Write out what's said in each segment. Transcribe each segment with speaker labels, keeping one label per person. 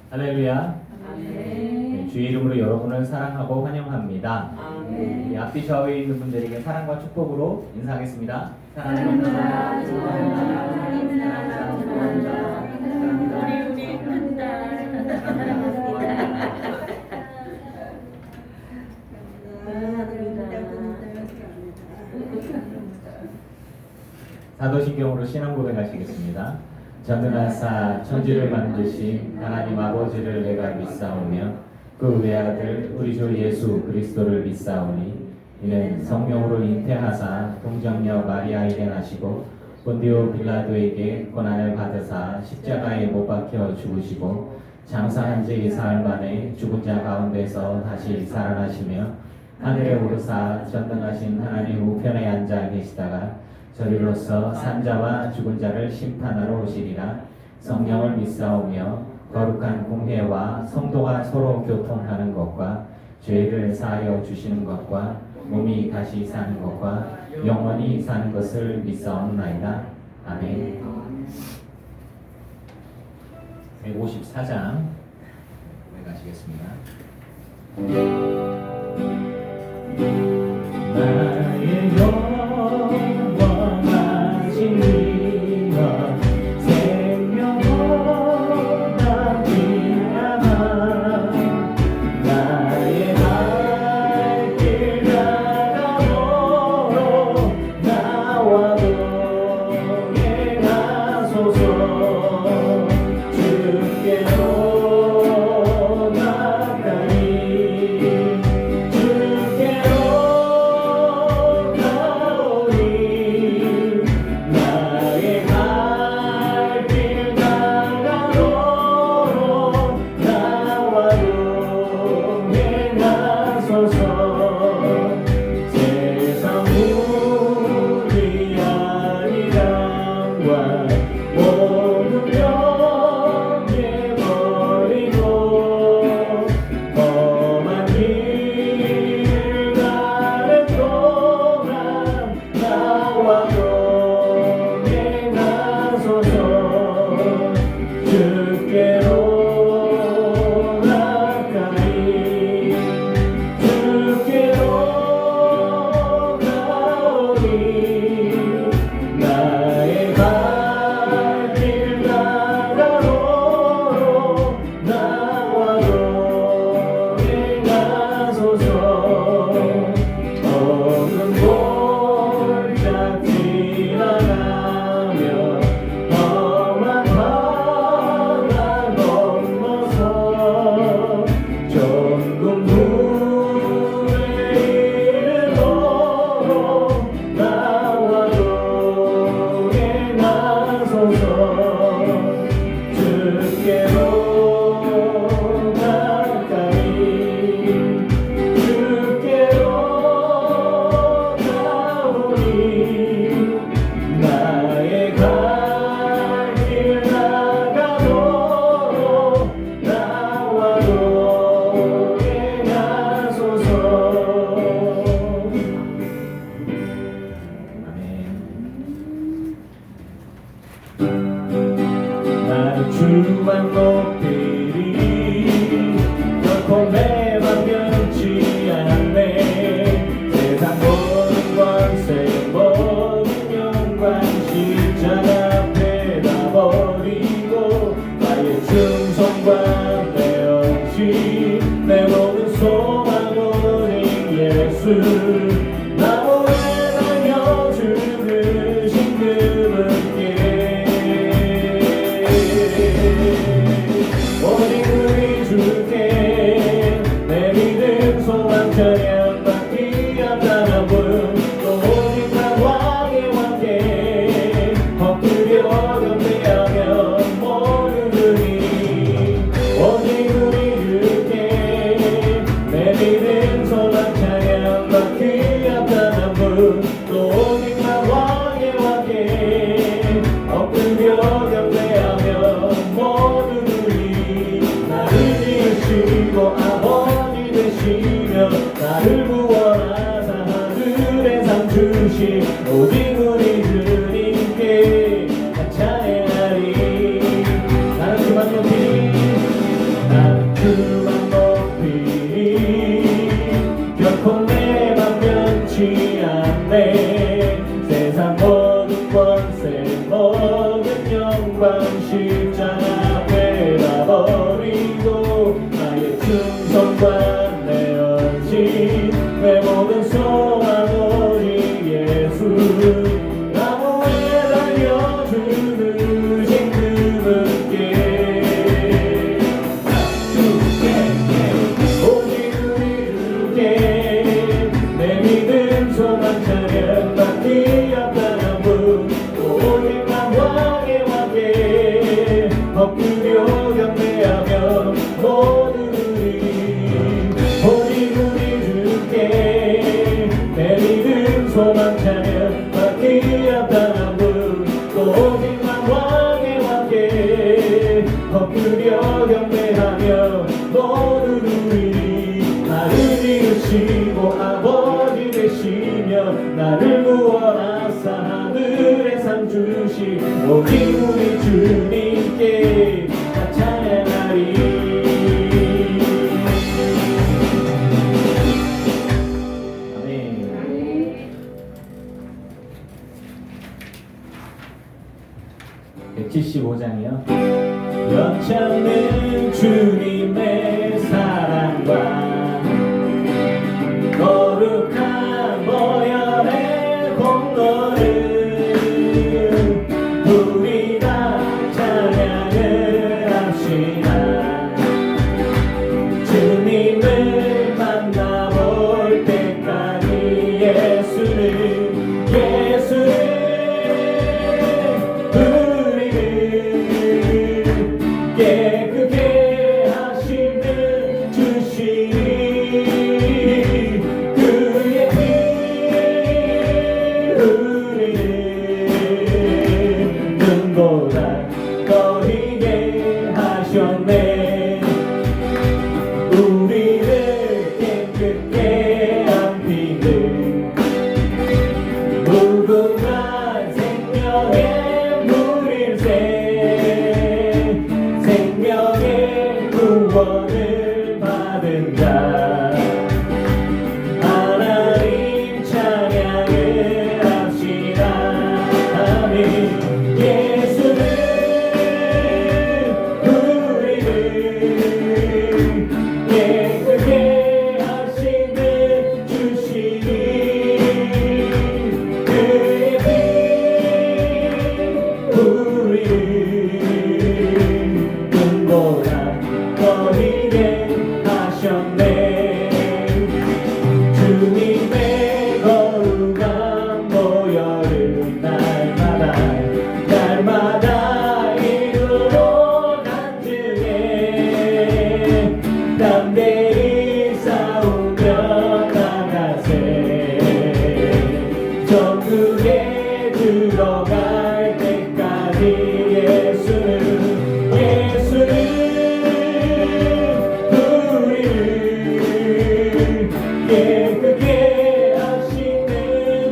Speaker 1: 할렐루야. 네, 주의 이름으로 여러분을 사랑하고 환영합니다. 우리 앞뒤 좌우에 있는 분들에게 사랑과 축복으로 인사하겠습니다. 사랑합니다.
Speaker 2: 우리 큰딸
Speaker 1: 사도신경으로 신앙 고백하시겠습니다. 전능하사 천지를 만드신 하나님 아버지를 내가 믿사오며 그 외아들 우리 주 예수 그리스도를 믿사오니 이는 성령으로 잉태하사 동정녀 마리아에게 나시고 본디오 빌라도에게 고난을 받으사 십자가에 못 박혀 죽으시고 장사한 지 사흘 만에 죽은 자 가운데서 다시 살아나시며 하늘에 오르사 전능하신 하나님 우편에 앉아 계시다가 저리로서 산자와 죽은 자를 심판하러 오시리라. 성령을 믿사오며 거룩한 공회와 성도가 서로 교통하는 것과 죄를 사하여 주시는 것과 몸이 다시 사는 것과 영원히 사는 것을 믿사옵나이다. 아멘. 154장 가시겠습니다. 나의 영원하신 이여 생명보다 귀하나 나의 갈 길 나가도록 나와 동행하소서 주께로 나가리 주께로 가오리 나의 갈 길 나가도록 나와 동행하소서 세상 우리 아리랑과 모든 명예버리고 험한 길 가는 동안 나와 동행하소서 주께로 나가리 주께로 가오리 나의 갈 길 나가도록 나와 동행하소서 없는 골짜 지나가며 험한 바다 주만 높이니 결코 내 맘 변치 않네. 세상 모든 권세 모든 영광 십자가 앞에다 버리고 나의 충성과 내 헌신 내 모든 소망 오직 예수 나무에 달려주는 그분께 오직 우리 주께 내 믿음 소망 찬양 받기 없다는 분 오직만 왕의 왕께 엎드려 경배하며 모두들이 오직 우리 주께 내 믿음 소망 찬양 받기 없다는 분 오직만 왕의 왕께 엎드려 경배하며 모두들이 나를 이으시고 아버지 되시며 나를 구원하사 하늘의 상 주시 오직 우리 주님께 다 찬양하리. 아멘. 175장이요. 연창는 주님의 사랑과 거룩한 보혈의 공로를 우리 다 찬양을 합시다. 주님을 만나볼 때까지 예수는 우리를 깨끗게 하시는 주시니 그의 피 우리를 눈보다 더 희게 하셨네. 우리를 깨끗게 한 피는 무궁한 생명의 물일새 생명의 구원을 받은 자 하나님 찬양을 합시다. 아멘. 예수는 우리를 깨끗게 하시는 주시니 그의 피 우리를 눈보다 더 희게 하셨네. 주님의 거룩한 보혈을 날마다 이루어 간증해 담대히 싸우며 나가세. 천국에 들어갈 때까지 예수는 우리를 깨끗게 하시는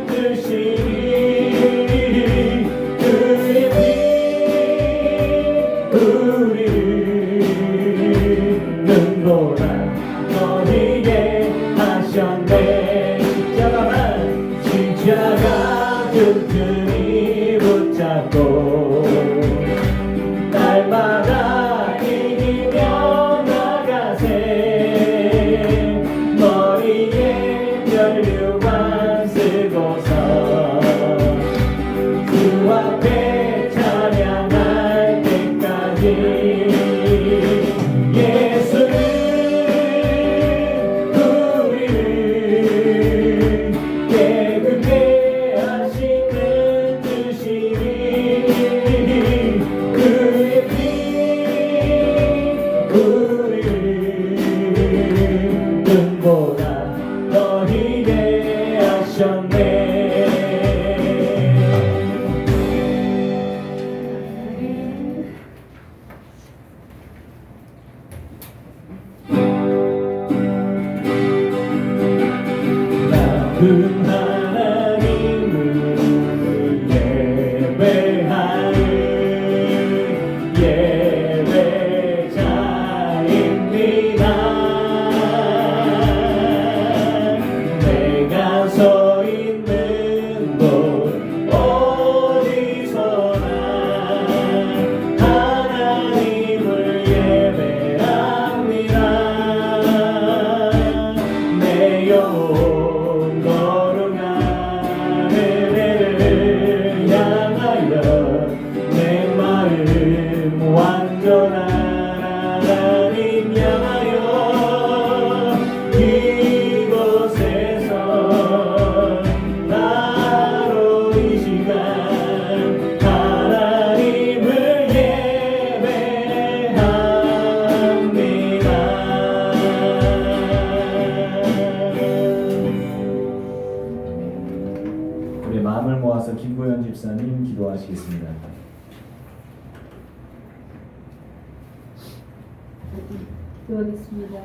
Speaker 1: 주시니 그의 피 우리를 눈보다 더 희게 하셨네. 십자가 튼튼히 붙잡고 날마다 이기며 나가세. 머리에 면류관 쓰고서 주 앞에 찬양할 때까지 예수는 우리를 깨끗게 하시는 주시니 그의 피 우리를 눈보다 더 희게 하셨네. 나쁜 하나님을 예배하는 예배자입니다. 기도하시겠습니다.
Speaker 2: 기도하겠습니다.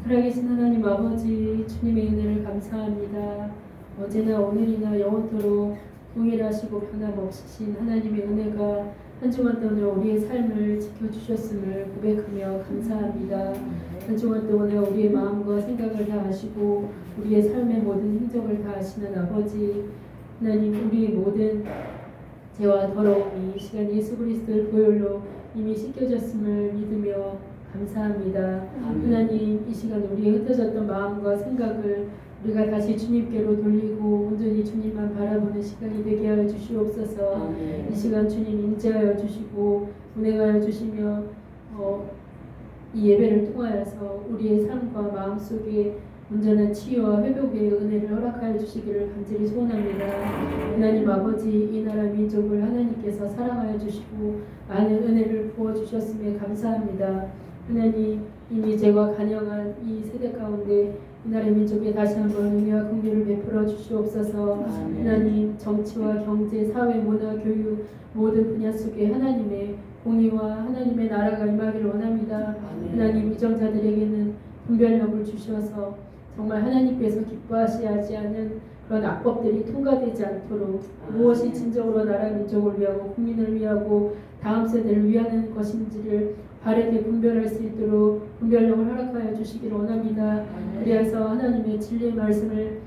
Speaker 2: 살아계신 하나님 아버지, 주님의 은혜를 감사합니다. 어제나 오늘이나 영원토록 동일하시고 변함없으신 하나님의 은혜가 한 주간 동안 우리의 삶을 지켜주셨음을 고백하며 감사합니다. 한 주간 동안 우리의 마음과 생각을 다 아시고 우리의 삶의 모든 행적을 다 아시는 아버지, 하나님, 우리의 모든 죄와 더러움이 이 시간 예수 그리스도의 보혈로 이미 씻겨졌음을 믿으며 감사합니다. 하나님, 이 시간 우리의 흩어졌던 마음과 생각을 우리가 다시 주님께로 돌리고 온전히 주님만 바라보는 시간이 되게 하여 주시옵소서. 이 시간 주님 임재하여 주시고 운행하여 주시며 이 예배를 통하여서 우리의 삶과 마음속에 온전한 치유와 회복의 은혜를 허락하여 주시기를 간절히 소원합니다. 하나님 아버지, 이 나라 민족을 하나님께서 사랑하여 주시고 많은 은혜를 부어주셨음에 감사합니다. 하나님, 이미 죄가 간영한 이 세대 가운데 이 나라 민족에 다시 한번 은혜와 긍휼을 베풀어 주시옵소서. 하나님, 정치와 경제, 사회, 문화, 교육 모든 분야 속에 하나님의 공의와 하나님의 나라가 임하기를 원합니다. 하나님, 위정자들에게는 분별력을 주셔서 정말 하나님께서 기뻐하시지 않는 그런 악법들이 통과되지 않도록 무엇이 진정으로 나라 민족을 위하고 국민을 위하고 다음 세대를 위하는 것인지를 바르게 분별할 수 있도록 분별력을 허락하여 주시기를 원합니다. 그래서 하나님의 진리의 말씀을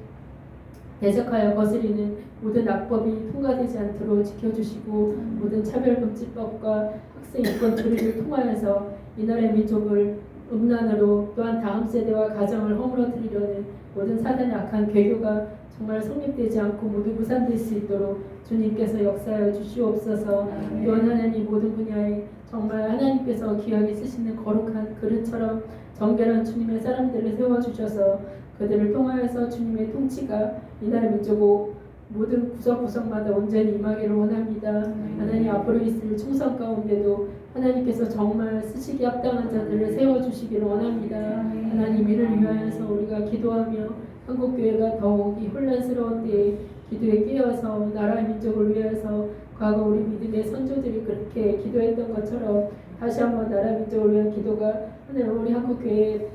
Speaker 2: 대적하여 거스리는 모든 악법이 통과되지 않도록 지켜주시고 모든 차별금지법과 학생 인권 조리를 통하여서 이 나라의 민족을 음란으로 또한 다음 세대와 가정을 허물어뜨리려는 모든 사단의 악한 괴교가 정말 성립되지 않고 모두 무산될 수 있도록 주님께서 역사하여 주시옵소서. 또한 하나님 모든 분야에 정말 하나님께서 귀하게 쓰시는 거룩한 그릇처럼 정결한 주님의 사람들을 세워주셔서 그들을 통하여서 주님의 통치가 이 나라 민족 모든 구석구석마다 온전히 임하기를 원합니다. 하나님 앞으로 있을 충성 가운데도 하나님께서 정말 쓰시기 합당한 자들을 세워주시기를 원합니다. 하나님 이를 위하여서 우리가 기도하며 한국교회가 더욱 이 혼란스러운 때에 기도에 깨어서 나라의 민족을 위해서 과거 우리 믿음의 선조들이 그렇게 기도했던 것처럼 다시 한번 나라 민족을 위한 기도가 하나님 우리 한국교회에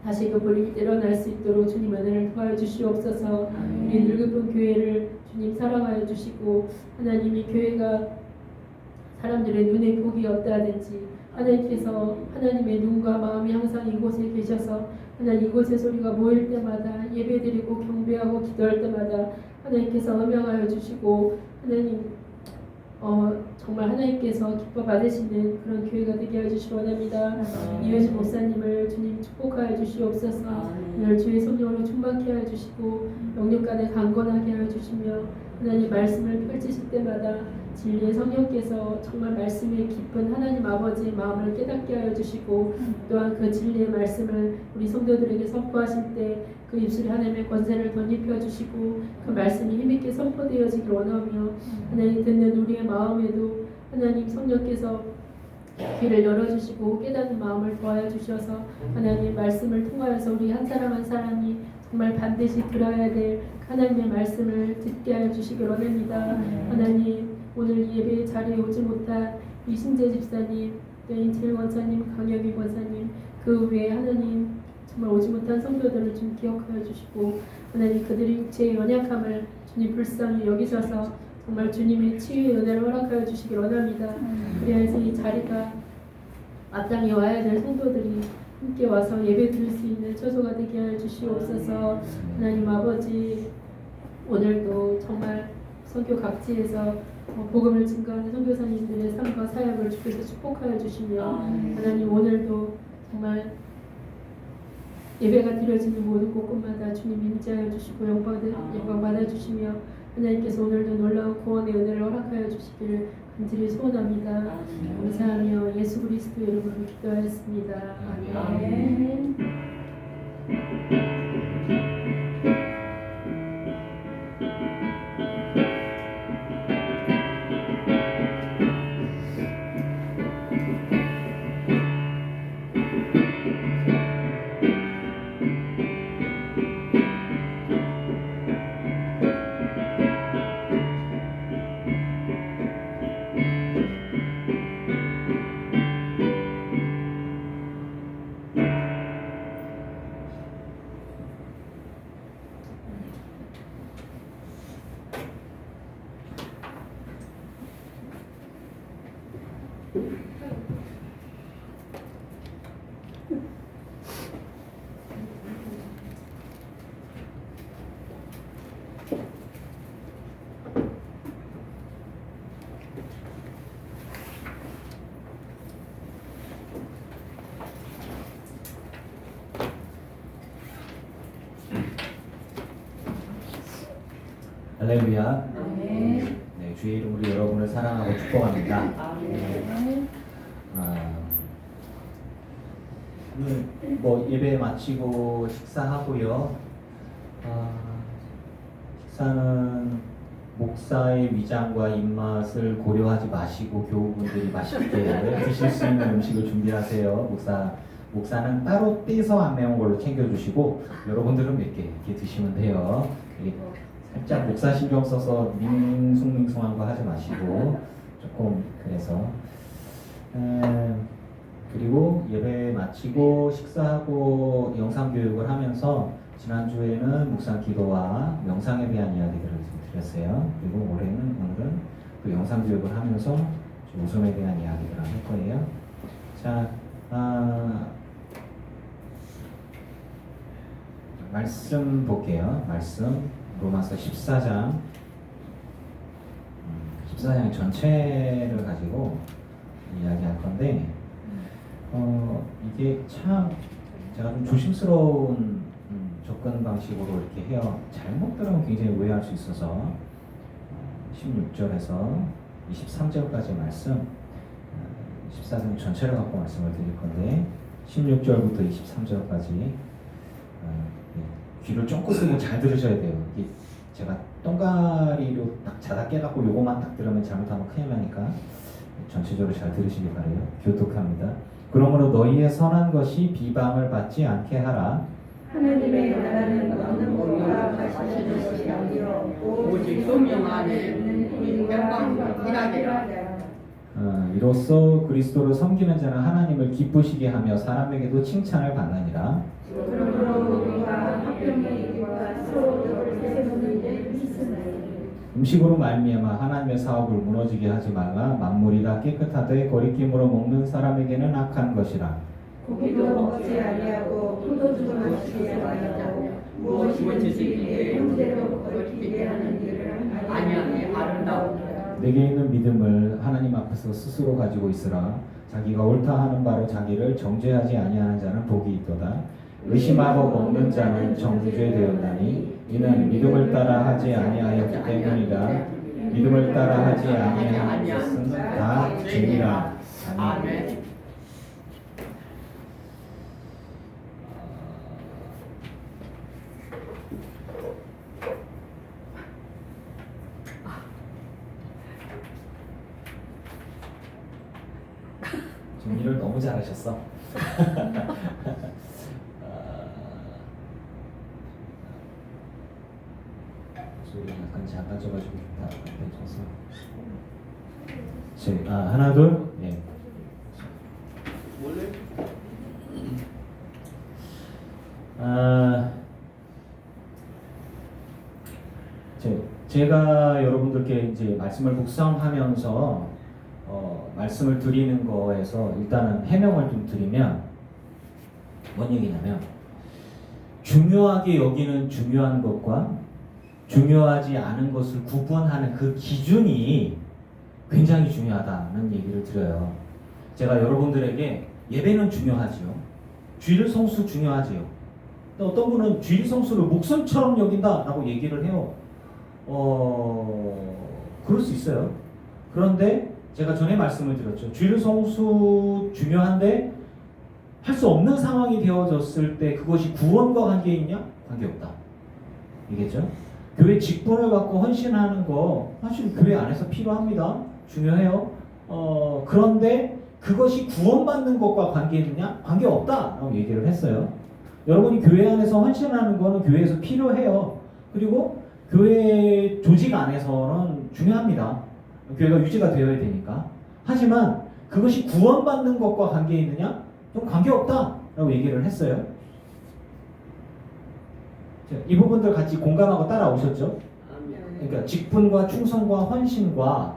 Speaker 2: 다시 그 불이 일어날 수 있도록 주님 은혜를 도와여 주시옵소서. 우리 늙은 교회를 주님 사랑하여 주시고 하나님 이 교회가 사람들의 눈에 복이 없다든지 하나님께서 하나님의 눈과 마음이 항상 이곳에 계셔서 하나님 이곳의 소리가 모일 때마다 예배드리고 경배하고 기도할 때마다 하나님께서 음명하여 주시고 하나님 정말 하나님께서 기뻐 받으시는 그런 교회가 되게 하여 주시기 원합니다. 이효진 목사님을 주님 축복하여 주시옵소서. 오늘 주의 성령으로 충만케 하여 주시고 영육간에 강건하게 하여 주시며 하나님 말씀을 펼치실 때마다 진리의 성령께서 정말 말씀의 깊은 하나님 아버지의 마음을 깨닫게 하여 주시고 또한 그 진리의 말씀을 우리 성도들에게 선포하실 때 그 입술에 하나님의 권세를 덧입혀 주시고 그 말씀이 힘있게 선포되어지길 원하며 하나님 듣는 우리의 마음에도 하나님 성령께서 귀를 열어주시고 깨닫는 마음을 더하여 주셔서 하나님 말씀을 통하여서 우리 한 사람 한 사람이 정말 반드시 들어야 될 하나님의 말씀을 듣게 하여 주시길 원합니다. 하나님 오늘 예배 자리에 오지 못한 이신재 집사님, 또 인칠 권사님, 강혁희 권사님 그 외에 하나님 정말 오지 못한 성도들을 좀 기억하여 주시고 하나님 그들의 육체의 연약함을 주님 불쌍히 여기셔서 정말 주님의 치유의 은혜를 허락하여 주시길 원합니다. 그래서 이 자리가 마땅히 와야 될 성도들이 함께 와서 예배 드릴 수 있는 처소가 되게 하여 주시옵소서. 하나님 아버지 오늘도 정말 선교 각지에서 복음을 증거하는 선교사님들의 삶과 사역을 주께서 축복하여 주시며 하나님 오늘도 정말 예배가 드려지는 모든 곳곳마다 주님 임재하여 주시고 영광 받아주시며 하나님께서 오늘도 놀라운 구원의 은혜를 허락하여 주시기를 간절히 소원합니다. 감사하며 예수 그리스도 이름으로 기도하였습니다. 아멘.
Speaker 1: 할렐루야.
Speaker 2: 아멘.
Speaker 1: 네, 주의 이름으로 여러분을 사랑하고 축복합니다.
Speaker 2: 아멘.
Speaker 1: 오늘 뭐 예배 마치고 식사하고요. 식사는 목사의 위장과 입맛을 고려하지 마시고 교우분들이 맛있게 드실 수 있는 음식을 준비하세요. 목사는 따로 떼서 안 매운 걸로 챙겨주시고 여러분들은 몇 개 이렇게 드시면 돼요. 살짝 목사 신경 써서 밍숭밍숭한 거 하지 마시고 조금 그래서 그리고 예배 마치고 식사하고 영상 교육을 하면서 지난주에는 묵상 기도와 명상에 대한 이야기들을 드렸어요. 그리고 오늘은 그 영상 교육을 하면서 웃음에 대한 이야기들을 할 거예요. 자, 말씀 볼게요. 말씀 로마서 14장 14장 전체를 가지고 이야기할 건데 이게 참 제가 좀 조심스러운 접근 방식으로 이렇게 해요. 잘못 들으면 굉장히 오해할 수 있어서 16절에서 23절까지 말씀 14장 전체를 갖고 말씀을 드릴 건데 16절부터 23절까지 귀를 쫑긋 쓰고 잘 들으셔야 돼요. 이게 제가 똥가리로 딱 자다 깨갖고 요거만 딱 들으면 잘못하면 큰일 나니까 전체적으로 잘 들으시기 바래요. 교독합니다. 그러므로 너희의 선한 것이 비방을 받지 않게 하라.
Speaker 3: 하나님의 나라는 얻는 것과 가시는 것이 아니요 오직 소명 안에 있는 영광이라니라.
Speaker 1: 이로써 그리스도를 섬기는 자는 하나님을 기쁘시게 하며 사람에게도 칭찬을 받느니라.
Speaker 3: 그러므로 우리가 화평의 일과 서로를 세우는 데 힘쓰나니
Speaker 1: 음식으로 말미암아 하나님의 사업을 무너지게 하지 말라. 만물이 다 깨끗하되 거리낌으로 먹는 사람에게는 악한 것이라.
Speaker 3: 고기도 먹지 아니하고 포도주도 마시지 아니하고 무엇이든지 내 형제로 거리끼게 하는 일을 아니하니 아름다우니라.
Speaker 1: 내게 있는 믿음을 하나님 앞에서 스스로 가지고 있으라. 자기가 옳다 하는 바로 자기를 정죄하지 아니하는 자는 복이 있도다. 의심하고 먹는 자는 정죄되었나니 이는 믿음을 따라 하지 아니하였기 때문이다. 믿음을 따라 하지 아니하는 것은 다 죄니라. 아멘. 정리를 너무 잘하셨어. 소리 약간 작아져가지고 다 하나 둘. 예. 제가 여러분들께 이제 말씀을 묵상하면서 말씀을 드리는 거에서 일단은 해명을 좀 드리면 뭔 얘기냐면 중요하게 여기는 중요한 것과 중요하지 않은 것을 구분하는 그 기준이 굉장히 중요하다는 얘기를 드려요. 제가 여러분들에게 예배는 중요하지요. 주일 성수 중요하지요. 또 어떤 분은 주일 성수를 목숨처럼 여긴다라고 얘기를 해요. 그럴 수 있어요. 그런데 제가 전에 말씀을 드렸죠. 주일 성수 중요한데 할 수 없는 상황이 되어졌을 때 그것이 구원과 관계 있냐? 관계없다. 이겠죠? 교회 직분을 받고 헌신하는 거 사실 교회 안에서 필요합니다. 중요해요. 그런데 그것이 구원받는 것과 관계 있느냐? 관계없다라고 얘기를 했어요. 여러분이 교회 안에서 헌신하는 거는 교회에서 필요해요. 그리고 교회 조직 안에서는 중요합니다. 교회가 유지가 되어야 되니까. 하지만 그것이 구원받는 것과 관계 있느냐? 좀 관계없다라고 얘기를 했어요. 이 부분들 같이 공감하고 따라오셨죠? 그러니까 직분과 충성과 헌신과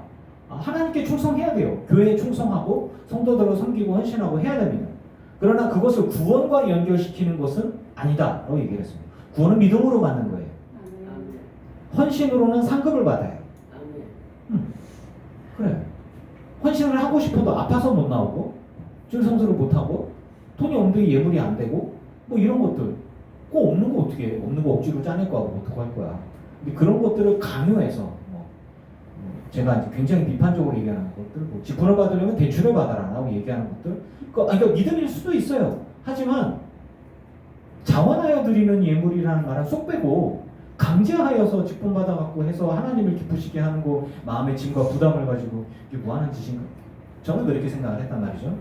Speaker 1: 하나님께 충성해야 돼요. 교회에 충성하고 성도들을 섬기고 헌신하고 해야 됩니다. 그러나 그것을 구원과 연결시키는 것은 아니다라고 얘기를 했습니다. 구원은 믿음으로 받는 거예요. 헌신으로는 상급을 받아요. 그래. 헌신을 하고 싶어도 아파서 못 나오고 줄 성수를 못 하고 돈이 없는데 예물이 안 되고 뭐 이런 것들 꼭 없는 거 어떻게 해? 없는 거 억지로 짜낼 거하고 어떡할 거야?
Speaker 4: 근데 그런 것들을 강요해서 제가 이제 굉장히 비판적으로 얘기하는 것들, 직분을 받으려면 대출을 받아라라고 얘기하는 것들, 그러니까 믿음일 수도 있어요. 하지만 자원하여 드리는 예물이라는 말은 쏙 빼고 강제하여서 직분 받아갖고 해서 하나님을 기쁘시게 하는 거, 마음의 짐과 부담을 가지고 이게 뭐 하는 짓인가? 저는 그렇게 생각을 했단 말이죠.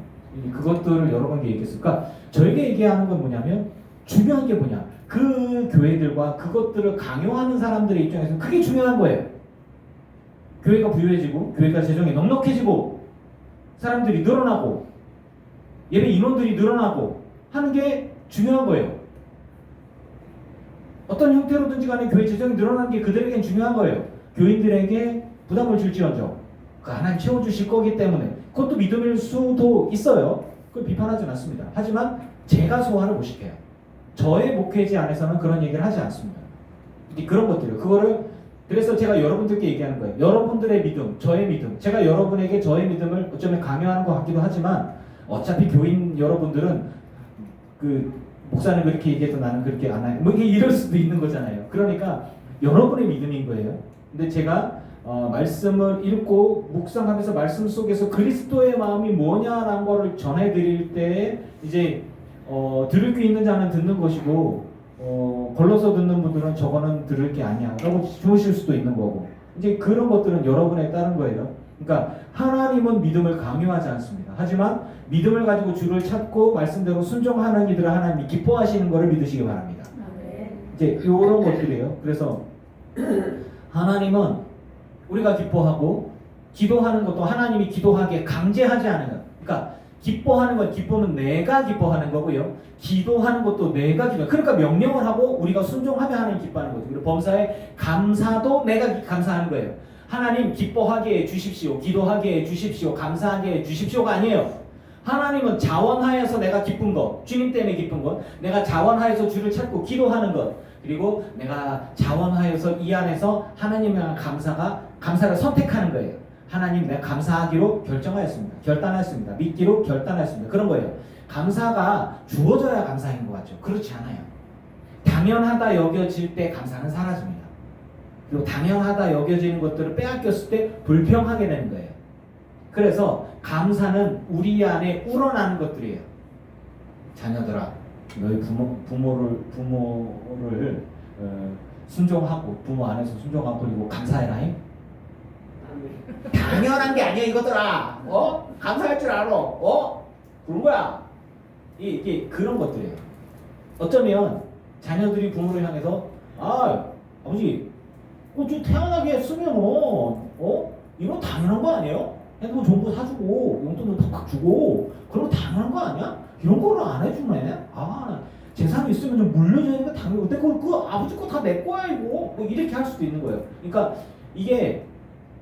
Speaker 4: 그것들을 여러 번 얘기했어요. 그러니까 저에게 얘기하는 건 뭐냐면, 중요한 게 뭐냐, 그 교회들과 그것들을 강요하는 사람들의 입장에서 그게 중요한 거예요. 교회가 부유해지고 교회가 재정이 넉넉해지고 사람들이 늘어나고 예배 인원들이 늘어나고 하는 게 중요한 거예요. 어떤 형태로든지 간에 교회 재정이 늘어나는 게 그들에겐 중요한 거예요. 교인들에게 부담을 줄지언정 하나님 채워주실 거기 때문에, 그것도 믿음일 수도 있어요. 그걸 비판하지는 않습니다. 하지만 제가 소화를 못 시켜요. 저의 목회지 안에서는 그런 얘기를 하지 않습니다. 그런 것들을, 그거를, 그래서 제가 여러분들께 얘기하는 거예요. 여러분들의 믿음, 저의 믿음, 제가 여러분에게 저의 믿음을 어쩌면 강요하는 것 같기도 하지만, 어차피 교인 여러분들은 목사는 그렇게 얘기해도 나는 그렇게 안 해요. 뭐 이럴 수도 있는 거잖아요. 그러니까 여러분의 믿음인 거예요. 근데 제가 말씀을 읽고 묵상하면서 말씀 속에서 그리스도의 마음이 뭐냐라는 거를 전해드릴 때 이제 들을 게 있는 자는 듣는 것이고 걸러서 듣는 분들은 저거는 들을 게 아니야 라고 좋으실 수도 있는 거고, 이제 그런 것들은 여러분에 따른 거예요. 그러니까 하나님은 믿음을 강요하지 않습니다. 하지만 믿음을 가지고 주를 찾고 말씀대로 순종하는 이들을 하나님이 기뻐하시는 것을 믿으시기 바랍니다. 이제 이런 것들이에요. 그래서 하나님은 우리가 기뻐하고 기도하는 것도 하나님이 기도하게 강제하지 않은 것. 그러니까 기뻐하는 건, 기쁨은 내가 기뻐하는 거고요. 기도하는 것도 내가 기도. 그러니까 명령을 하고 우리가 순종하면 하나님 기뻐하는 거죠. 그리고 범사에 감사도 내가 감사하는 거예요. 하나님 기뻐하게 해 주십시오. 기도하게 해 주십시오. 감사하게 해 주십시오가 아니에요. 하나님은 자원하여서 내가 기쁜 것, 주님 때문에 기쁜 것, 내가 자원하여서 주를 찾고 기도하는 것, 그리고 내가 자원하여서 이 안에서 하나님에 대한 감사를 선택하는 거예요. 하나님, 내가 감사하기로 결정하였습니다. 결단하였습니다. 믿기로 결단하였습니다. 그런 거예요. 감사가 주어져야 감사인 것 같죠. 그렇지 않아요. 당연하다 여겨질 때 감사는 사라집니다. 그리고 당연하다 여겨지는 것들을 빼앗겼을 때 불평하게 되는 거예요. 그래서 감사는 우리 안에 우러나는 것들이에요. 자녀들아, 너희 부모를 순종하고, 부모 안에서 순종하고, 그리고 감사해라. 당연한 게 아니야 이것들아. 감사할 줄 알아. 그런 거야. 이게 그런 것들이에요. 어쩌면 자녀들이 부모를 향해서 아버지, 좀 태어나게 했으면 이건 당연한 거 아니에요? 핸드폰 좋은 거 사주고 용돈도 팍팍 주고 그런 거 당연한 거 아니야? 이런 거를 안 해주네. 재산이 있으면 좀 물려주는 거 당연히. 근데 그거 아버지 거 다 내 거야 이거. 뭐 이렇게 할 수도 있는 거예요. 그러니까 이게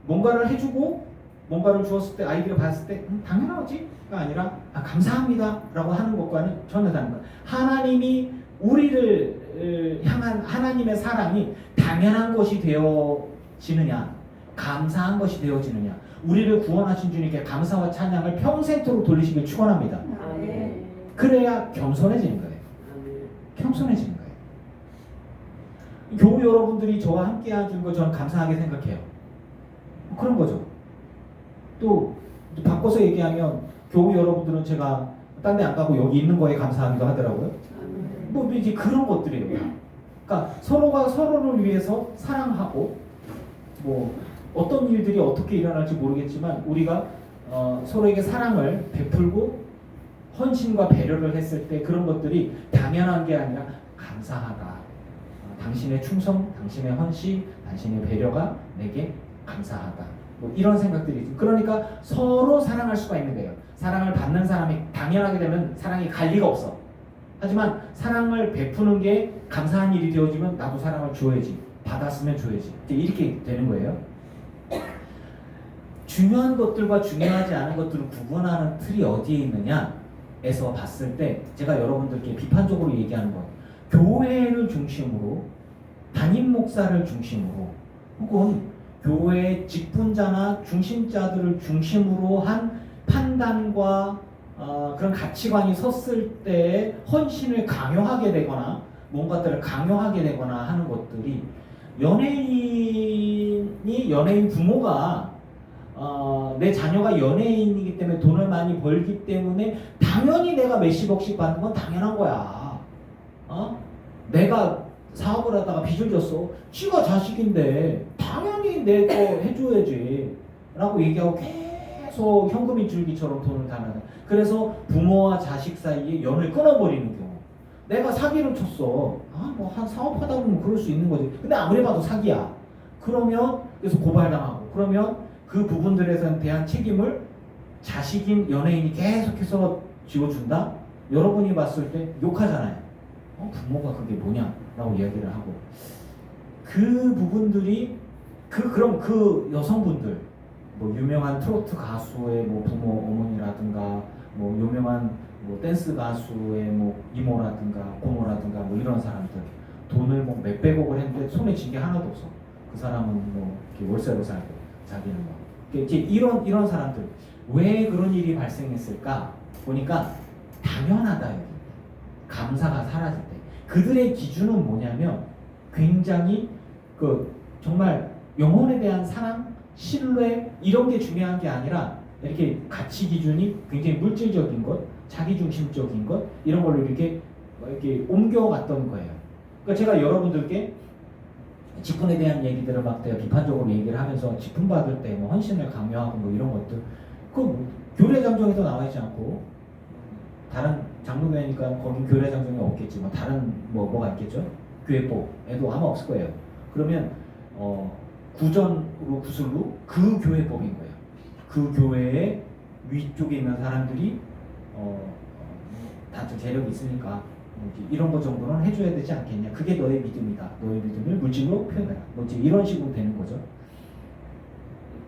Speaker 4: 뭔가를 해주고 뭔가를 주었을 때 아이들이 봤을 때 당연하지가 아니라 감사합니다 라고 하는 것과는 전혀 다른 거예요. 하나님이 우리를 향한 하나님의 사랑이 당연한 것이 되어지느냐, 감사한 것이 되어지느냐, 우리를 구원하신 주님께 감사와 찬양을 평생토록 돌리시길 축원합니다. 그래야 겸손해지는 거예요. 겸손해지는 거예요. 교우 여러분들이 저와 함께 해준 거 저는 감사하게 생각해요. 그런 거죠. 또 바꿔서 얘기하면 교우 여러분들은 제가 딴 데 안 가고 여기 있는 거에 감사하기도 하더라고요. 뭐 이제 그런 것들이에요. 그러니까 서로가 서로를 위해서 사랑하고, 뭐 어떤 일들이 어떻게 일어날지 모르겠지만 우리가 서로에게 사랑을 베풀고 헌신과 배려를 했을 때 그런 것들이 당연한 게 아니라 감사하다. 당신의 충성, 당신의 헌신, 당신의 배려가 내게 감사하다. 뭐 이런 생각들이. 그러니까 서로 사랑할 수가 있는 거예요. 사랑을 받는 사람이 당연하게 되면 사랑이 갈 리가 없어. 하지만 사랑을 베푸는 게 감사한 일이 되어지면 나도 사랑을 줘야지. 받았으면 줘야지. 이렇게 되는 거예요. 중요한 것들과 중요하지 않은 것들을 구분하는 틀이 어디에 있느냐에서 봤을 때 제가 여러분들께 비판적으로 얘기하는 것, 교회를 중심으로, 담임 목사를 중심으로, 혹은 교회의 직분자나 중심자들을 중심으로 한 판단과 그런 가치관이 섰을 때 헌신을 강요하게 되거나 뭔가들을 강요하게 되거나 하는 것들이 연예인 부모가 내 자녀가 연예인이기 때문에 돈을 많이 벌기 때문에 당연히 내가 몇십억씩 받는 건 당연한 거야. 내가 사업을 하다가 빚을 졌어. 지가 자식인데 당연히 내 거 해줘야지 라고 얘기하고 계속 현금인 줄기처럼 돈을 다 나가. 그래서 부모와 자식 사이에 연을 끊어버리는 경우. 내가 사기를 쳤어. 뭐 한 사업하다 보면 그럴 수 있는 거지. 근데 아무리 봐도 사기야. 그러면 그래서 고발당하고. 그러면 그 부분들에 대한 책임을 자식인 연예인이 계속해서 지워준다? 여러분이 봤을 때 욕하잖아요. 부모가 그게 뭐냐라고 이야기를 하고. 그 부분들이 그럼 그 여성분들, 뭐 유명한 트로트 가수의 뭐 부모 어머니라든가, 뭐 유명한 뭐 댄스 가수의 뭐 이모라든가 고모라든가 뭐 이런 사람들 돈을 뭐 몇백억을 했는데 손에 쥔 게 하나도 없어. 그 사람은 뭐 이렇게 월세로 살고 자기는 뭐 이제 이런 사람들 왜 그런 일이 발생했을까 보니까 당연하다. 여기 감사가 사라질 때 그들의 기준은 뭐냐면 굉장히 정말 영혼에 대한 사랑, 신뢰 이런 게 중요한 게 아니라 이렇게 가치 기준이 굉장히 물질적인 것, 자기중심적인 것 이런 걸로 이렇게 옮겨갔던 거예요. 그러니까 제가 여러분들께 직분에 대한 얘기들을 막 내가 비판적으로 얘기를 하면서 직분 받을 때 뭐 헌신을 강요하고 뭐 이런 것들 교례 장정에도 나와 있지 않고 다른 장로교회니까 거기 교례 장정이 없겠지 뭐 다른 뭐가 있겠죠? 교회법에도 아마 없을 거예요. 그러면 구전으로 구슬로 그 교회법인 거예요. 그 교회의 위쪽에 있는 사람들이 다좀 재력이 있으니까 이런 거 정도는 해줘야 되지 않겠냐. 그게 너의 믿음이다. 너의 믿음을 물질로 표현해라. 뭐 이런 식으로 되는 거죠.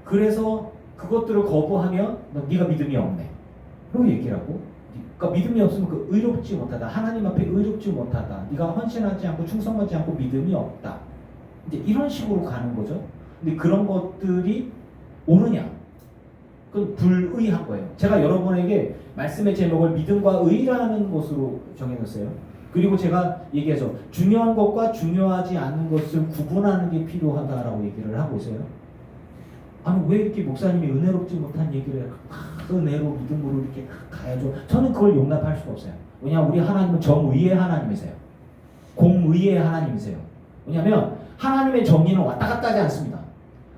Speaker 4: 그래서 그것들을 거부하면 네가 믿음이 없네. 그리고 얘기를 하고 그러니까 믿음이 없으면 의롭지 못하다. 하나님 앞에 의롭지 못하다. 네가 헌신하지 않고 충성하지 않고 믿음이 없다. 이제 이런 식으로 가는 거죠. 근데 그런 것들이 옳으냐? 그건 불의한 거예요. 제가 여러분에게 말씀의 제목을 믿음과 의라는 것으로 정해놨어요. 그리고 제가 얘기해서 중요한 것과 중요하지 않은 것을 구분하는 게 필요하다라고 얘기를 하고 있어요. 아니 왜 이렇게 목사님이 은혜롭지 못한 얘기를 은혜로 믿음으로 이렇게 가야죠? 저는 그걸 용납할 수가 없어요. 왜냐하면 우리 하나님은 정의의 하나님이세요. 공의의 하나님이세요. 왜냐하면 하나님의 정의는 왔다 갔다 하지 않습니다.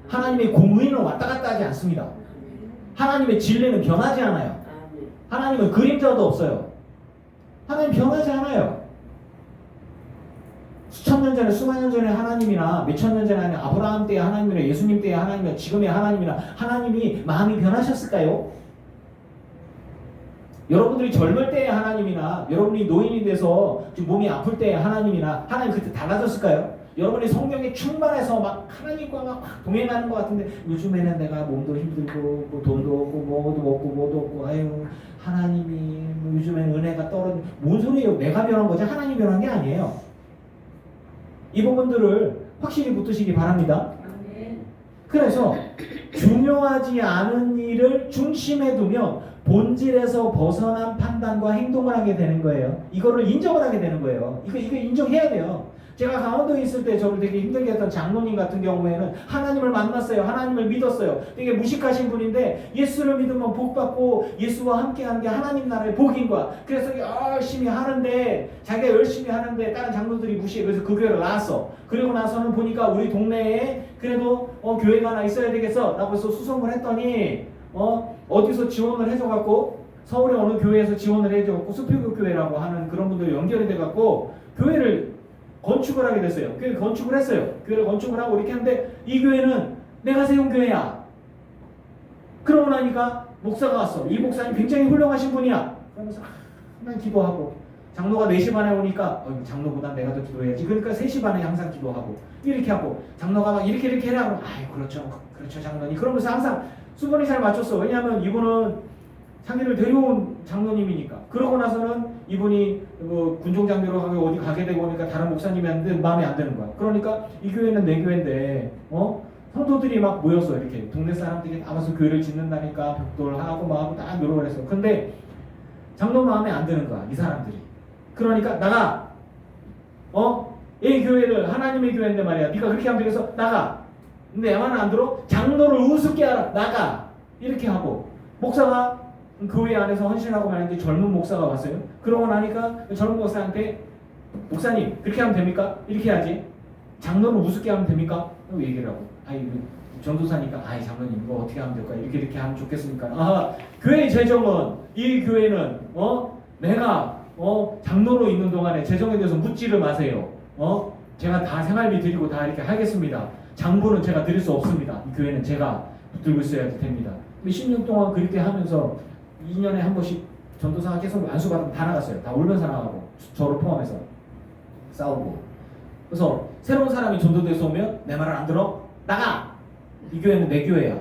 Speaker 4: 하나님의 공의는 왔다 갔다 하지 않습니다. 하나님의 진리는 변하지 않아요. 하나님은 그림자도 없어요. 하나님 변하지 않아요. 수천 년 전에 수만 년 전에 하나님이나 몇천 년 전에 아브라함 때의 하나님이나 예수님 때의 하나님이나 지금의 하나님이나 하나님이 마음이 변하셨을까요? 여러분들이 젊을 때의 하나님이나 여러분이 노인이 돼서 지금 몸이 아플 때의 하나님이나 하나님 그때 달라졌을까요? 여러분이 성경에 충만해서 막 하나님과 막 동행하는 것 같은데 요즘에는 내가 몸도 힘들고 뭐 돈도 없고 뭐도 없고 뭐도 없고 아유 하나님이 뭐 요즘에는 은혜가 떨어지고 뭔 소리예요? 내가 변한 거지 하나님이 변한 게 아니에요. 이 부분들을 확실히 붙으시기 바랍니다. 그래서 중요하지 않은 일을 중심에 두면 본질에서 벗어난 판단과 행동을 하게 되는 거예요. 이거를 인정을 하게 되는 거예요. 이거 인정해야 돼요. 제가 강원도에 있을 때 저를 되게 힘들게 했던 장로님 같은 경우에는 하나님을 만났어요. 하나님을 믿었어요. 되게 무식하신 분인데 예수를 믿으면 복 받고 예수와 함께하는 게 하나님 나라의 복인 거야. 그래서 열심히 하는데 자기가 열심히 하는데 다른 장로들이 무시해. 그래서 그 교회를 나왔어. 그리고 나서는 보니까 우리 동네에 그래도 교회가 하나 있어야 되겠어 라고 해서 수송을 했더니 어디서 지원을 해줘갖고 서울의 어느 교회에서 지원을 해줘갖고 수표교 교회라고 하는 그런 분들 연결이 돼갖고 교회를 건축을 하게 됐어요. 교회를 건축을 했어요. 교회를 건축을 하고 이렇게 하는데 이 교회는 내가 세운 교회야. 그러고 나니까 목사가 왔어. 이 목사님 굉장히 훌륭하신 분이야. 그러면서 난 기도하고 장로가 4시 반에 오니까 장로보다 내가 더 기도해야지. 그러니까 3시 반에 항상 기도하고 이렇게 하고 장로가 막 이렇게 해라 그러면 그렇죠 장로님. 그러면서 항상 수분이 잘 맞췄어. 왜냐하면 이분은 자기를 데려온 장로님이니까. 그러고 나서는 이분이 군종장교로 어디 가게 되고 오니까 다른 목사님이 마음에 안 드는 거야. 그러니까 이 교회는 내 교회인데 성도들이 막 모여서 이렇게 동네 사람들이 나와서 교회를 짓는다니까 벽돌 하고 막 하고 딱 노력을 했어. 근데 장로 마음에 안 드는 거야 이 사람들이. 그러니까 나가 이 교회를 하나님의 교회인데 말이야. 네가 그렇게 하면 되겠어? 나가. 내 말은 안 들어? 장로를 우습게 하라. 나가. 이렇게 하고 목사가 교회 안에서 헌신하고 말하는데 젊은 목사가 왔어요. 그러고 나니까 젊은 목사한테 목사님 그렇게 하면 됩니까? 이렇게 해야지. 장로를 우습게 하면 됩니까? 라고 얘기를 하고 아이 전도사니까 아이 장로님 이거 어떻게 하면 될까? 이렇게 하면 좋겠습니까? 아 교회의 재정은 이 교회는 내가 장로로 있는 동안에 재정에 대해서 묻지를 마세요. 제가 다 생활비 드리고 다 이렇게 하겠습니다. 장부는 제가 드릴 수 없습니다. 이 교회는 제가 붙들고 있어야 됩니다. 10년 동안 그렇게 하면서 2년에 한 번씩 전도사가 계속 안수받으면 다 나갔어요. 다 울면서 나가고 저를 포함해서 싸우고. 그래서 새로운 사람이 전도돼서 오면 내 말을 안 들어? 나가! 이 교회는 내 교회야.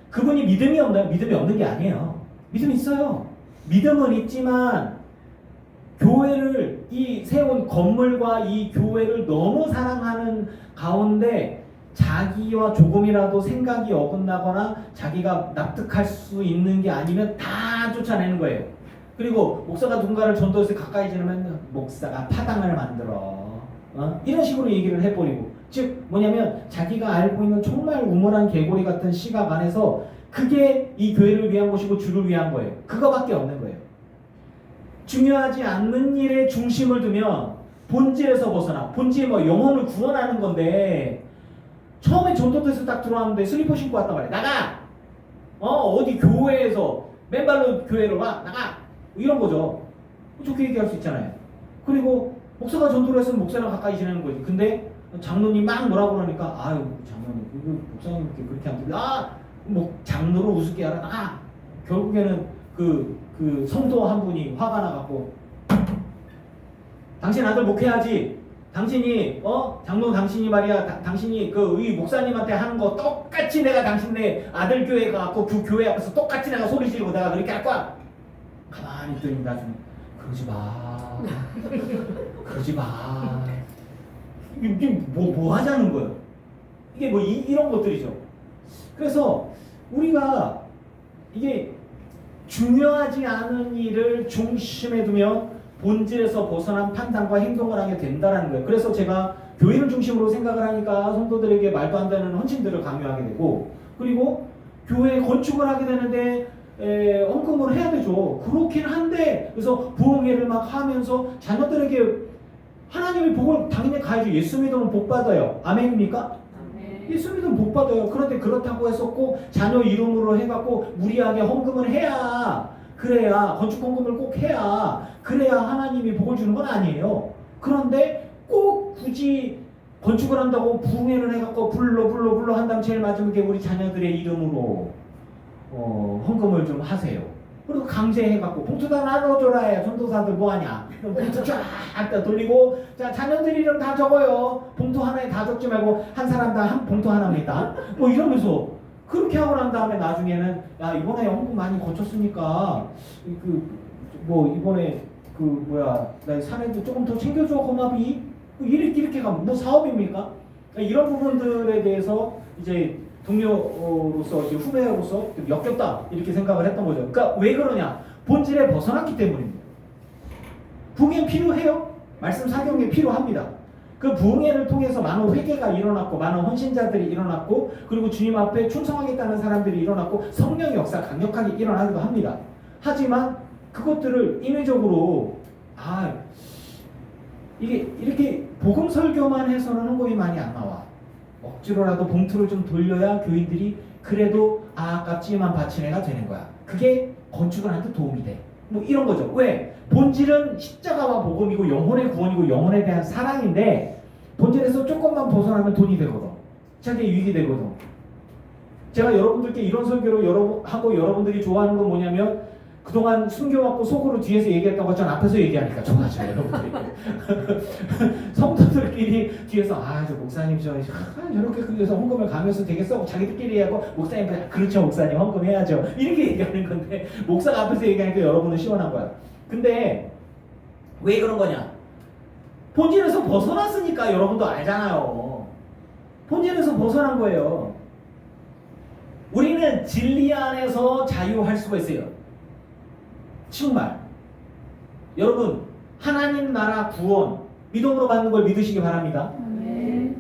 Speaker 4: 그분이 믿음이 없나요? 믿음이 없는 게 아니에요. 믿음이 있어요. 믿음은 있지만 교회를 이 세운 건물과 이 교회를 너무 사랑하는 가운데 자기와 조금이라도 생각이 어긋나거나 자기가 납득할 수 있는 게 아니면 다 쫓아내는 거예요. 그리고 목사가 누군가를 전도해서 가까이 지르면 목사가 파당을 만들어. 이런 식으로 얘기를 해버리고 즉 뭐냐면 자기가 알고 있는 정말 우물한 개구리 같은 시각 안에서 그게 이 교회를 위한 것이고 주를 위한 거예요. 그거밖에 없는 거예요. 중요하지 않는 일에 중심을 두면 본질에서 벗어나 본질 영혼을 구원하는 건데 처음에 전도돼서 딱 들어왔는데 슬리퍼 신고 왔단 말이야. 나가! 어디 교회에서 맨발로 교회로 와. 나가! 이런 거죠. 좋게 얘기할 수 있잖아요. 그리고 목사가 전도를 했으면 목사랑 가까이 지내는 거지. 근데 장로님 막 뭐라 그러니까 아유 장로님 이거 목사님 그렇게 안 들려. 장로를 우습게 하라. 나가! 결국에는 그 성도 한 분이 화가 나갖고 당신 아들 목회하지. 당신이 장로 당신이 말이야 당신이 이 목사님한테 하는 거 똑같이 내가 당신네 아들 교회 가갖고 그 교회 앞에서 똑같이 내가 소리 지르고 내가 그렇게 할 거야. 가만히 있더니 나중에 그러지 마. 이게 뭐 하자는 거예요. 이게 이런 것들이죠. 그래서 우리가 이게 중요하지 않은 일을 중심에 두면 본질에서 벗어난 판단과 행동을 하게 된다는 거예요. 그래서 제가 교회를 중심으로 생각을 하니까 성도들에게 말도 안 되는 헌신들을 강요하게 되고 그리고 교회 건축을 하게 되는데 헌금을 해야 되죠. 그렇긴 한데 그래서 부흥회를 막 하면서 자녀들에게 하나님의 복을 당연히 가야죠. 예수 믿으면 복 받아요. 아멘입니까? 예수 믿으면 복 받아요. 그런데 그렇다고 해서 꼭 자녀 이름으로 해갖고 무리하게 헌금을 해야 그래야 건축 헌금을 꼭 해야 그래야 하나님이 복을 주는 건 아니에요. 그런데 꼭 굳이 건축을 한다고 부흥회를 해갖고 불러 한 다음 제일 마지막에 우리 자녀들의 이름으로 헌금을 좀 하세요. 그리고 강제해갖고 봉투 다 나눠줘라 해. 전도사들 뭐하냐. 봉투 쫙 돌리고 자 자녀들 이름 다 적어요. 봉투 하나에 다 적지 말고 한 사람당 한 봉투 하나입니다. 이러면서 그렇게 하고 난 다음에 나중에는 야 이번에 헌금 많이 거쳤으니까 이번에 나 사례도 조금 더 챙겨줘 고마비. 이렇게 가면 사업입니까? 이런 부분들에 대해서 이제 동료로서 이제 후배로서 역겹다 이렇게 생각을 했던 거죠. 그러니까 왜 그러냐? 본질에 벗어났기 때문입니다. 부흥회 필요해요? 말씀 사경에 필요합니다. 그 부흥회를 통해서 많은 회개가 일어났고 많은 헌신자들이 일어났고 그리고 주님 앞에 충성하겠다는 사람들이 일어났고 성령의 역사 강력하게 일어나기도 합니다. 하지만 그것들을 인위적으로 이게 이렇게 복음 설교만 해서는 헌금이 많이 안 나와. 억지로라도 봉투를 좀 돌려야 교인들이 그래도 아깝지만 바치네가 되는 거야. 그게 건축을 하는데 도움이 돼. 이런 거죠. 왜? 본질은 십자가와 복음이고 영혼의 구원이고 영혼에 대한 사랑인데 본질에서 조금만 벗어나면 돈이 되거든. 자기의 유익이 되거든. 제가 여러분들께 이런 설교를 하고 여러분들이 좋아하는 건 뭐냐면 그동안 숨겨왔고 속으로 뒤에서 얘기했던 전 앞에서 얘기하니까 좋아져요. 여러분들이. 성도들끼리 뒤에서 저 목사님 저렇게 그래서 헌금을 가면서 되겠어? 자기들끼리 하고 목사님 그렇죠 목사님 헌금해야죠. 이렇게 얘기하는 건데 목사가 앞에서 얘기하니까 여러분은 시원한 거야. 근데 왜 그런 거냐? 본질에서 벗어났으니까 여러분도 알잖아요. 본질에서 벗어난 거예요. 우리는 진리 안에서 자유할 수가 있어요. 정말 여러분 하나님 나라 구원 믿음으로 받는 걸 믿으시기 바랍니다.
Speaker 2: 네.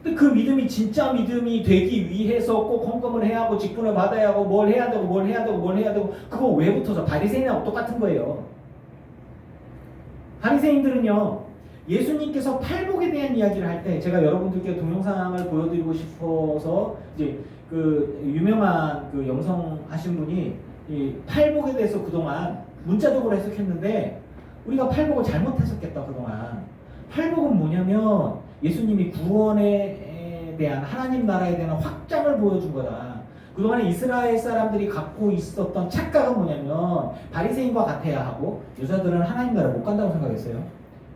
Speaker 4: 근데 그 믿음이 진짜 믿음이 되기 위해서 꼭 헌금을 해야 하고 직분을 받아야 하고 뭘 해야 되고 뭘 해야 되고 뭘 해야 되고 그거 왜 붙어서 바리새인하고 똑같은 거예요. 바리새인들은요 예수님께서 팔복에 대한 이야기를 할 때 제가 여러분들께 동영상을 보여드리고 싶어서 이제 그 유명한 그 영성하신 분이 이 팔복에 대해서 그동안 문자적으로 해석했는데 우리가 팔복을 잘못 해석했다 그동안. 팔복은 뭐냐면 예수님이 구원에 대한 하나님 나라에 대한 확장을 보여준 거다. 그동안에 이스라엘 사람들이 갖고 있었던 착각은 뭐냐면 바리새인과 같아야 하고 여자들은 하나님 나라 못 간다고 생각했어요.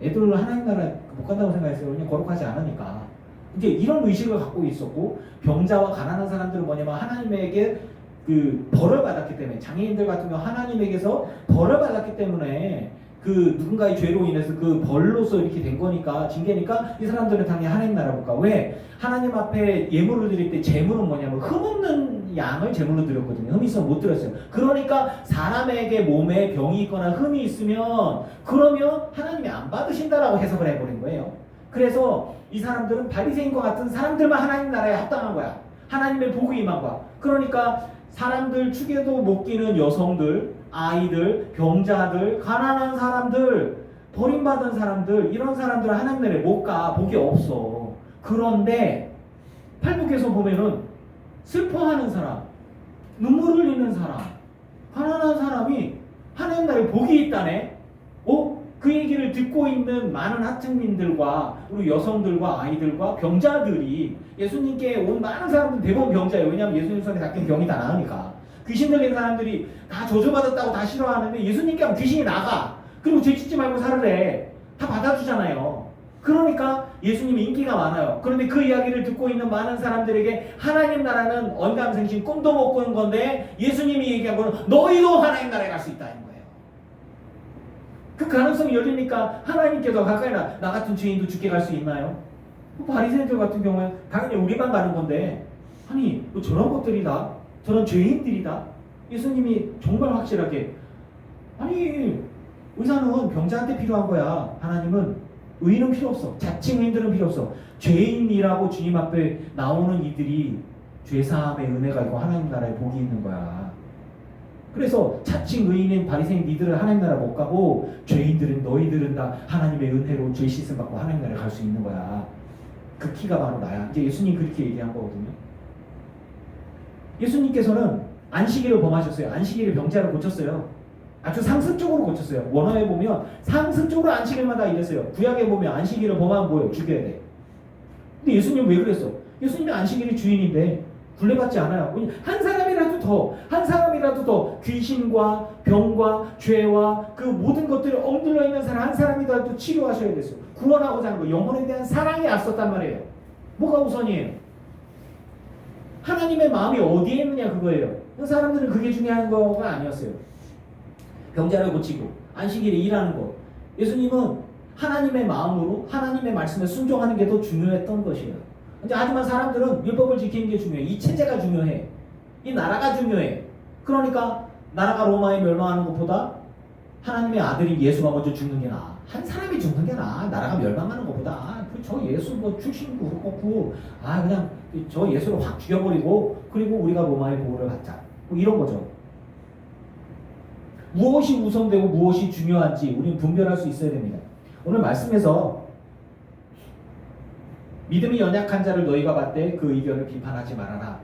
Speaker 4: 애들은 하나님 나라 못 간다고 생각했어요. 그냥 거룩하지 않으니까. 이제 이런 의식을 갖고 있었고 병자와 가난한 사람들은 뭐냐면 하나님에게 그 벌을 받았기 때문에 장애인들 같은 경우 하나님에게서 벌을 받았기 때문에 그 누군가의 죄로 인해서 그 벌로서 이렇게 된 거니까 징계니까 이 사람들은 당연히 하나님 나라 못 가. 왜? 하나님 앞에 예물을 드릴 때 제물은 뭐냐면 흠없는 양을 제물로 드렸거든요. 흠이 있으면 못 드렸어요. 그러니까 사람에게 몸에 병이 있거나 흠이 있으면 그러면 하나님이 안 받으신다라고 해석을 해버린 거예요. 그래서 이 사람들은 바리새인과 같은 사람들만 하나님 나라에 합당한 거야. 하나님의 복이 임한 거야. 그러니까 사람들 축에도 못 끼는 여성들, 아이들, 병자들, 가난한 사람들, 버림받은 사람들 이런 사람들은 하나님 나라에 못 가. 복이 없어. 그런데 팔복에서 보면은 슬퍼하는 사람, 눈물 흘리는 사람, 가난한 사람이 하나님 나라에 복이 있다네. 그 얘기를 듣고 있는 많은 하층민들과 우리 여성들과 아이들과 병자들이 예수님께 온 많은 사람들은 대부분 병자예요. 왜냐하면 예수님 손에 닿긴 병이 다 나으니까. 귀신 들린 사람들이 다 저주받았다고 다 싫어하는데 예수님께 하면 귀신이 나가. 그리고 죄 짓지 말고 살으래. 다 받아주잖아요. 그러니까 예수님이 인기가 많아요. 그런데 그 이야기를 듣고 있는 많은 사람들에게 하나님 나라는 언감생심 꿈도 못 꾸는 건데 예수님이 얘기한 거는 너희도 하나님 나라에 갈 수 있다는 거예요. 그 가능성이 열리니까 하나님께서 가까이 나 같은 죄인도 죽게 갈 수 있나요? 바리새인들 같은 경우에 당연히 우리만 가는 건데 아니 뭐 저런 것들이다 저런 죄인들이다 예수님이 정말 확실하게 아니 의사는 병자한테 필요한 거야. 하나님은 의인은 필요 없어. 자칭 의인들은 필요 없어. 죄인이라고 주님 앞에 나오는 이들이 죄사함의 은혜가 있고 하나님 나라에 복이 있는 거야. 그래서 자칭 의인인 바리새인 니들은 하나님 나라 못 가고 죄인들은 너희들은 다 하나님의 은혜로 죄 씻음 받고 하나님 나라에 갈 수 있는 거야. 그 키가 바로 나야. 이제 예수님 그렇게 얘기한 거거든요. 예수님께서는 안식일을 범하셨어요. 안식일을 병자를 고쳤어요. 아주 상습적으로 고쳤어요. 원어에 보면 상습적으로 안식일마다 이랬어요. 구약에 보면 안식일을 범하면 뭐예요? 죽여야 돼. 근데 예수님 왜 그랬어? 예수님이 안식일의 주인인데 굴레받지 않아요. 한 사람이라도 더 귀신과 병과 죄와 그 모든 것들을 엉들러 있는 사람 한 사람이라도 치료하셔야 됐어요. 구원하고자 하는 거. 영혼에 대한 사랑이 앞섰단 말이에요. 뭐가 우선이에요? 하나님의 마음이 어디에 있느냐 그거예요. 그 사람들은 그게 중요한 거가 아니었어요. 병자를 고치고 안식일에 일하는 것. 예수님은 하나님의 마음으로 하나님의 말씀에 순종하는 게 더 중요했던 것이에요. 하지만 사람들은 율법을 지키는 게 중요해. 이 체제가 중요해. 이 나라가 중요해. 그러니까 나라가 로마에 멸망하는 것보다 하나님의 아들인 예수가 먼저 죽는 게 나아. 한 사람이 죽는 게 나아. 나라가 멸망하는 것보다. 저 예수 뭐 출신도 그렇고 그냥 저 예수를 확 죽여버리고 그리고 우리가 로마의 보호를 받자. 뭐 이런 거죠. 무엇이 우선되고 무엇이 중요한지 우리는 분별할 수 있어야 됩니다. 오늘 말씀에서 믿음이 연약한 자를 너희가 봤되 그 의견을 비판하지 말아라.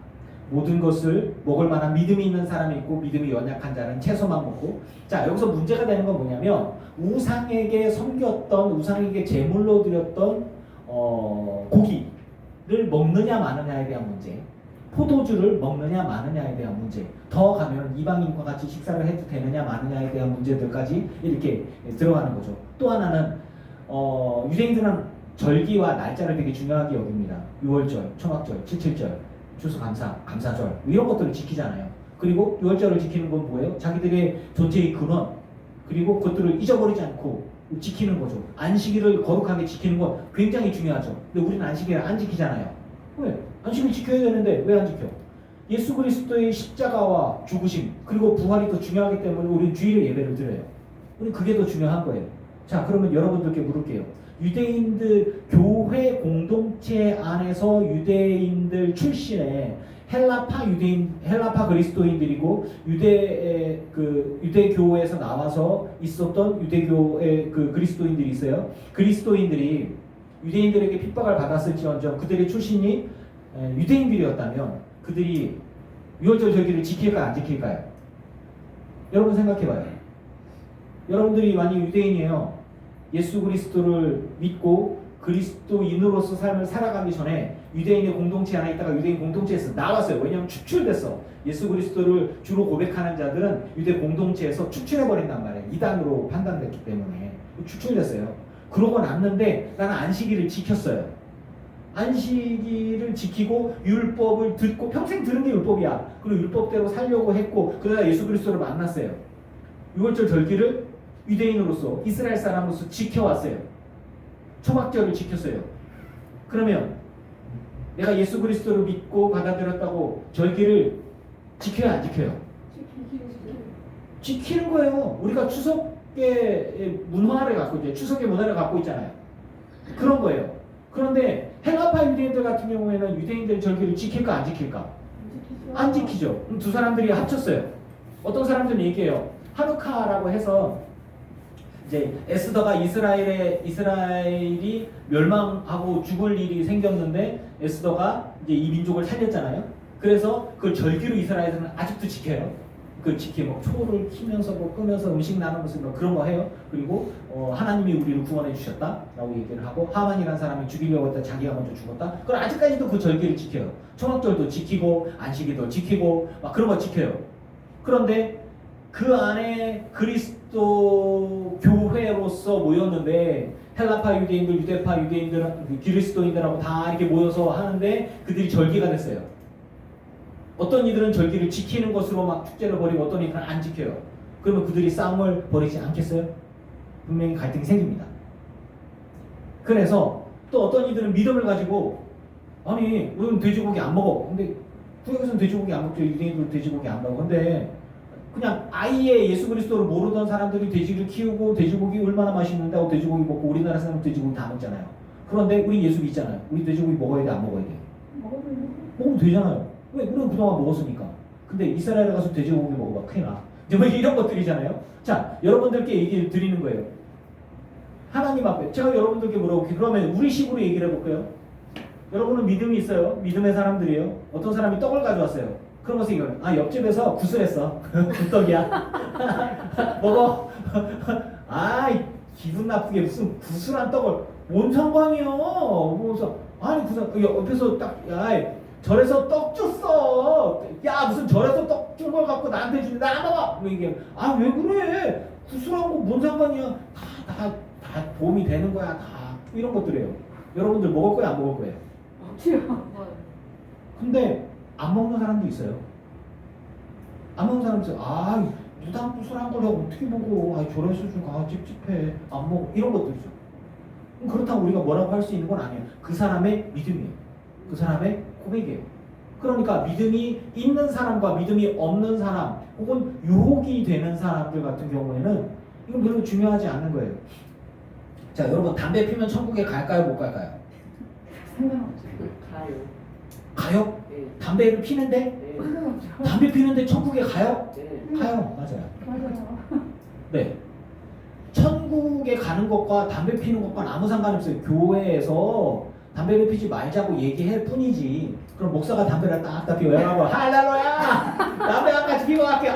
Speaker 4: 모든 것을 먹을 만한 믿음이 있는 사람이 있고 믿음이 연약한 자는 채소만 먹고. 자, 여기서 문제가 되는 건 뭐냐면 우상에게 섬겼던 우상에게 제물로 드렸던 고기를 먹느냐 마느냐에 대한 문제, 포도주를 먹느냐 마느냐에 대한 문제, 더 가면 이방인과 같이 식사를 해도 되느냐 마느냐에 대한 문제들까지 이렇게 들어가는 거죠. 또 하나는 유대인들은 절기와 날짜를 되게 중요하게 여깁니다. 6월절, 초막절, 7.7절, 추수감사절 이런 것들을 지키잖아요. 그리고 6월절을 지키는 건 뭐예요? 자기들의 존재의 근원, 그리고 그것들을 잊어버리지 않고 지키는 거죠. 안식일을 거룩하게 지키는 건 굉장히 중요하죠. 근데 우리는 안식일을 안 지키잖아요. 왜? 안식일 지켜야 되는데 왜 안 지켜? 예수 그리스도의 십자가와 죽으심 그리고 부활이 더 중요하기 때문에 우리는 주일에 예배를 드려요. 우리는 그게 더 중요한 거예요. 자, 그러면 여러분들께 물을게요. 유대인들 교회 공동체 안에서 유대인들 출신의 헬라파 그리스도인들이고 유대교에서 나와서 있었던 유대교의 그 그리스도인들이 있어요. 그리스도인들이 유대인들에게 핍박을 받았을지언정 그들의 출신이 유대인들이었다면 그들이 유월절 절기를 지킬까요, 안 지킬까요? 여러분 생각해봐요. 여러분들이 만약 유대인이에요. 예수 그리스도를 믿고 그리스도인으로서 삶을 살아가기 전에 유대인의 공동체 안에 있다가 유대인 공동체에서 나왔어요. 왜냐하면 축출됐어. 예수 그리스도를 주로 고백하는 자들은 유대 공동체에서 축출해버린단 말이에요. 이단으로 판단됐기 때문에 축출됐어요. 그러고 났는데 나는 안식일을 지켰어요. 안식일을 지키고 율법을 듣고 평생 들은 게 율법이야. 그리고 율법대로 살려고 했고 그러다 예수 그리스도를 만났어요. 유월절 절기를 유대인으로서 이스라엘 사람으로서 지켜왔어요. 초막절을 지켰어요. 그러면 내가 예수 그리스도를 믿고 받아들였다고 절기를 지켜야 안 지켜요? 지키는 거예요. 우리가 추석의 문화를 갖고 있잖아요. 추석의 문화를 갖고 있잖아요. 그런 거예요. 그런데 헬라파 유대인들 같은 경우에는 유대인들 절기를 지킬까 안 지킬까? 안 지키죠. 그럼 두 사람들이 합쳤어요. 어떤 사람들은 얘기해요. 하누카라고 해서 이제 에스더가 이스라엘이 멸망하고 죽을 일이 생겼는데 에스더가 이제 이 민족을 살렸잖아요. 그래서 그 절기로 이스라엘은 아직도 지켜요. 그 지키고 초를 키면서 뭐 끄면서 음식 나누면서 뭐 그런 거 해요. 그리고 하나님이 우리를 구원해 주셨다라고 얘기를 하고 하만이라는 사람이 죽이려고 했다 자기가 먼저 죽었다. 그럼 아직까지도 그 절기를 지켜요. 초막절도 지키고 안식일도 지키고 막 그런 거 지켜요. 그런데 그 안에 그리스도 교회로서 모였는데 헬라파 유대인들, 유대파 유대인들, 그리스도인들하고 다 이렇게 모여서 하는데 그들이 절기가 됐어요. 어떤 이들은 절기를 지키는 것으로 막 축제를 벌이고 어떤 이들은 안 지켜요. 그러면 그들이 싸움을 벌이지 않겠어요? 분명히 갈등이 생깁니다. 그래서 또 어떤 이들은 믿음을 가지고 아니 우리는 돼지고기 안 먹어. 근데 구약에서는 돼지고기 안 먹죠. 유대인들은 돼지고기 안 먹어. 근데 그냥 아예 예수 그리스도를 모르던 사람들이 돼지를 키우고 돼지고기 얼마나 맛있는데 하고 돼지고기 먹고 우리나라 사람은 돼지고기 다 먹잖아요. 그런데 우리 예수 믿잖아요. 우리 돼지고기 먹어야 돼 안 먹어야 돼? 먹으면 되잖아요. 왜? 우리는 그동안 먹었으니까. 근데 이스라엘에 가서 돼지고기 먹어봐 큰일 나. 이제 뭐 이런 것들이잖아요. 자, 여러분들께 얘기를 드리는 거예요. 하나님 앞에 제가 여러분들께 물어볼게요. 그러면 우리 식으로 얘기를 해볼까요? 여러분은 믿음이 있어요. 믿음의 사람들이에요. 어떤 사람이 떡을 가져왔어요. 그런 것을 이거는 옆집에서 구슬했어. 굿떡이야. 먹어. 아이 기분 나쁘게 무슨 구슬한 떡을 뭔 상관이요? 그래서 아니 구슬 옆에서 딱 절에서 떡 줬어. 야 무슨 절에서 떡 준 걸 갖고 나한테 주는데 안 먹어. 뭐 이게 왜 그래? 구슬한 거 뭔 상관이야? 다 도움이 되는 거야. 다 이런 것들이에요. 여러분들 먹을 거야 안 먹을 거예요? 근데 안 먹는 사람도 있어요. 안 먹는 사람도 있어요. 무당 구슬한 걸 어떻게 먹어? 절에서 좀 찝찝해. 안 먹어. 이런 것들이죠. 그렇다고 우리가 뭐라고 할 수 있는 건 아니에요. 그 사람의 믿음이에요. 그 사람의 고백이에요. 그러니까 믿음이 있는 사람과 믿음이 없는 사람 혹은 유혹이 되는 사람들 같은 경우에는 이건 별로 중요하지 않는 거예요. 자, 여러분 담배 피면 천국에 갈까요? 못 갈까요?
Speaker 3: 가요.
Speaker 4: 가요?
Speaker 3: 네.
Speaker 4: 담배를 피는데?
Speaker 3: 네.
Speaker 4: 담배 피는데 천국에 가요?
Speaker 3: 네.
Speaker 4: 가요. 맞아요. 네. 천국에 가는 것과 담배 피는 것과는 아무 상관이 없어요. 교회에서 담배를 피지 말자고 얘기할 뿐이지. 그럼 목사가 담배를 딱딱 피워요. 할렐루야! 담배 한 가지 피고 갈게요.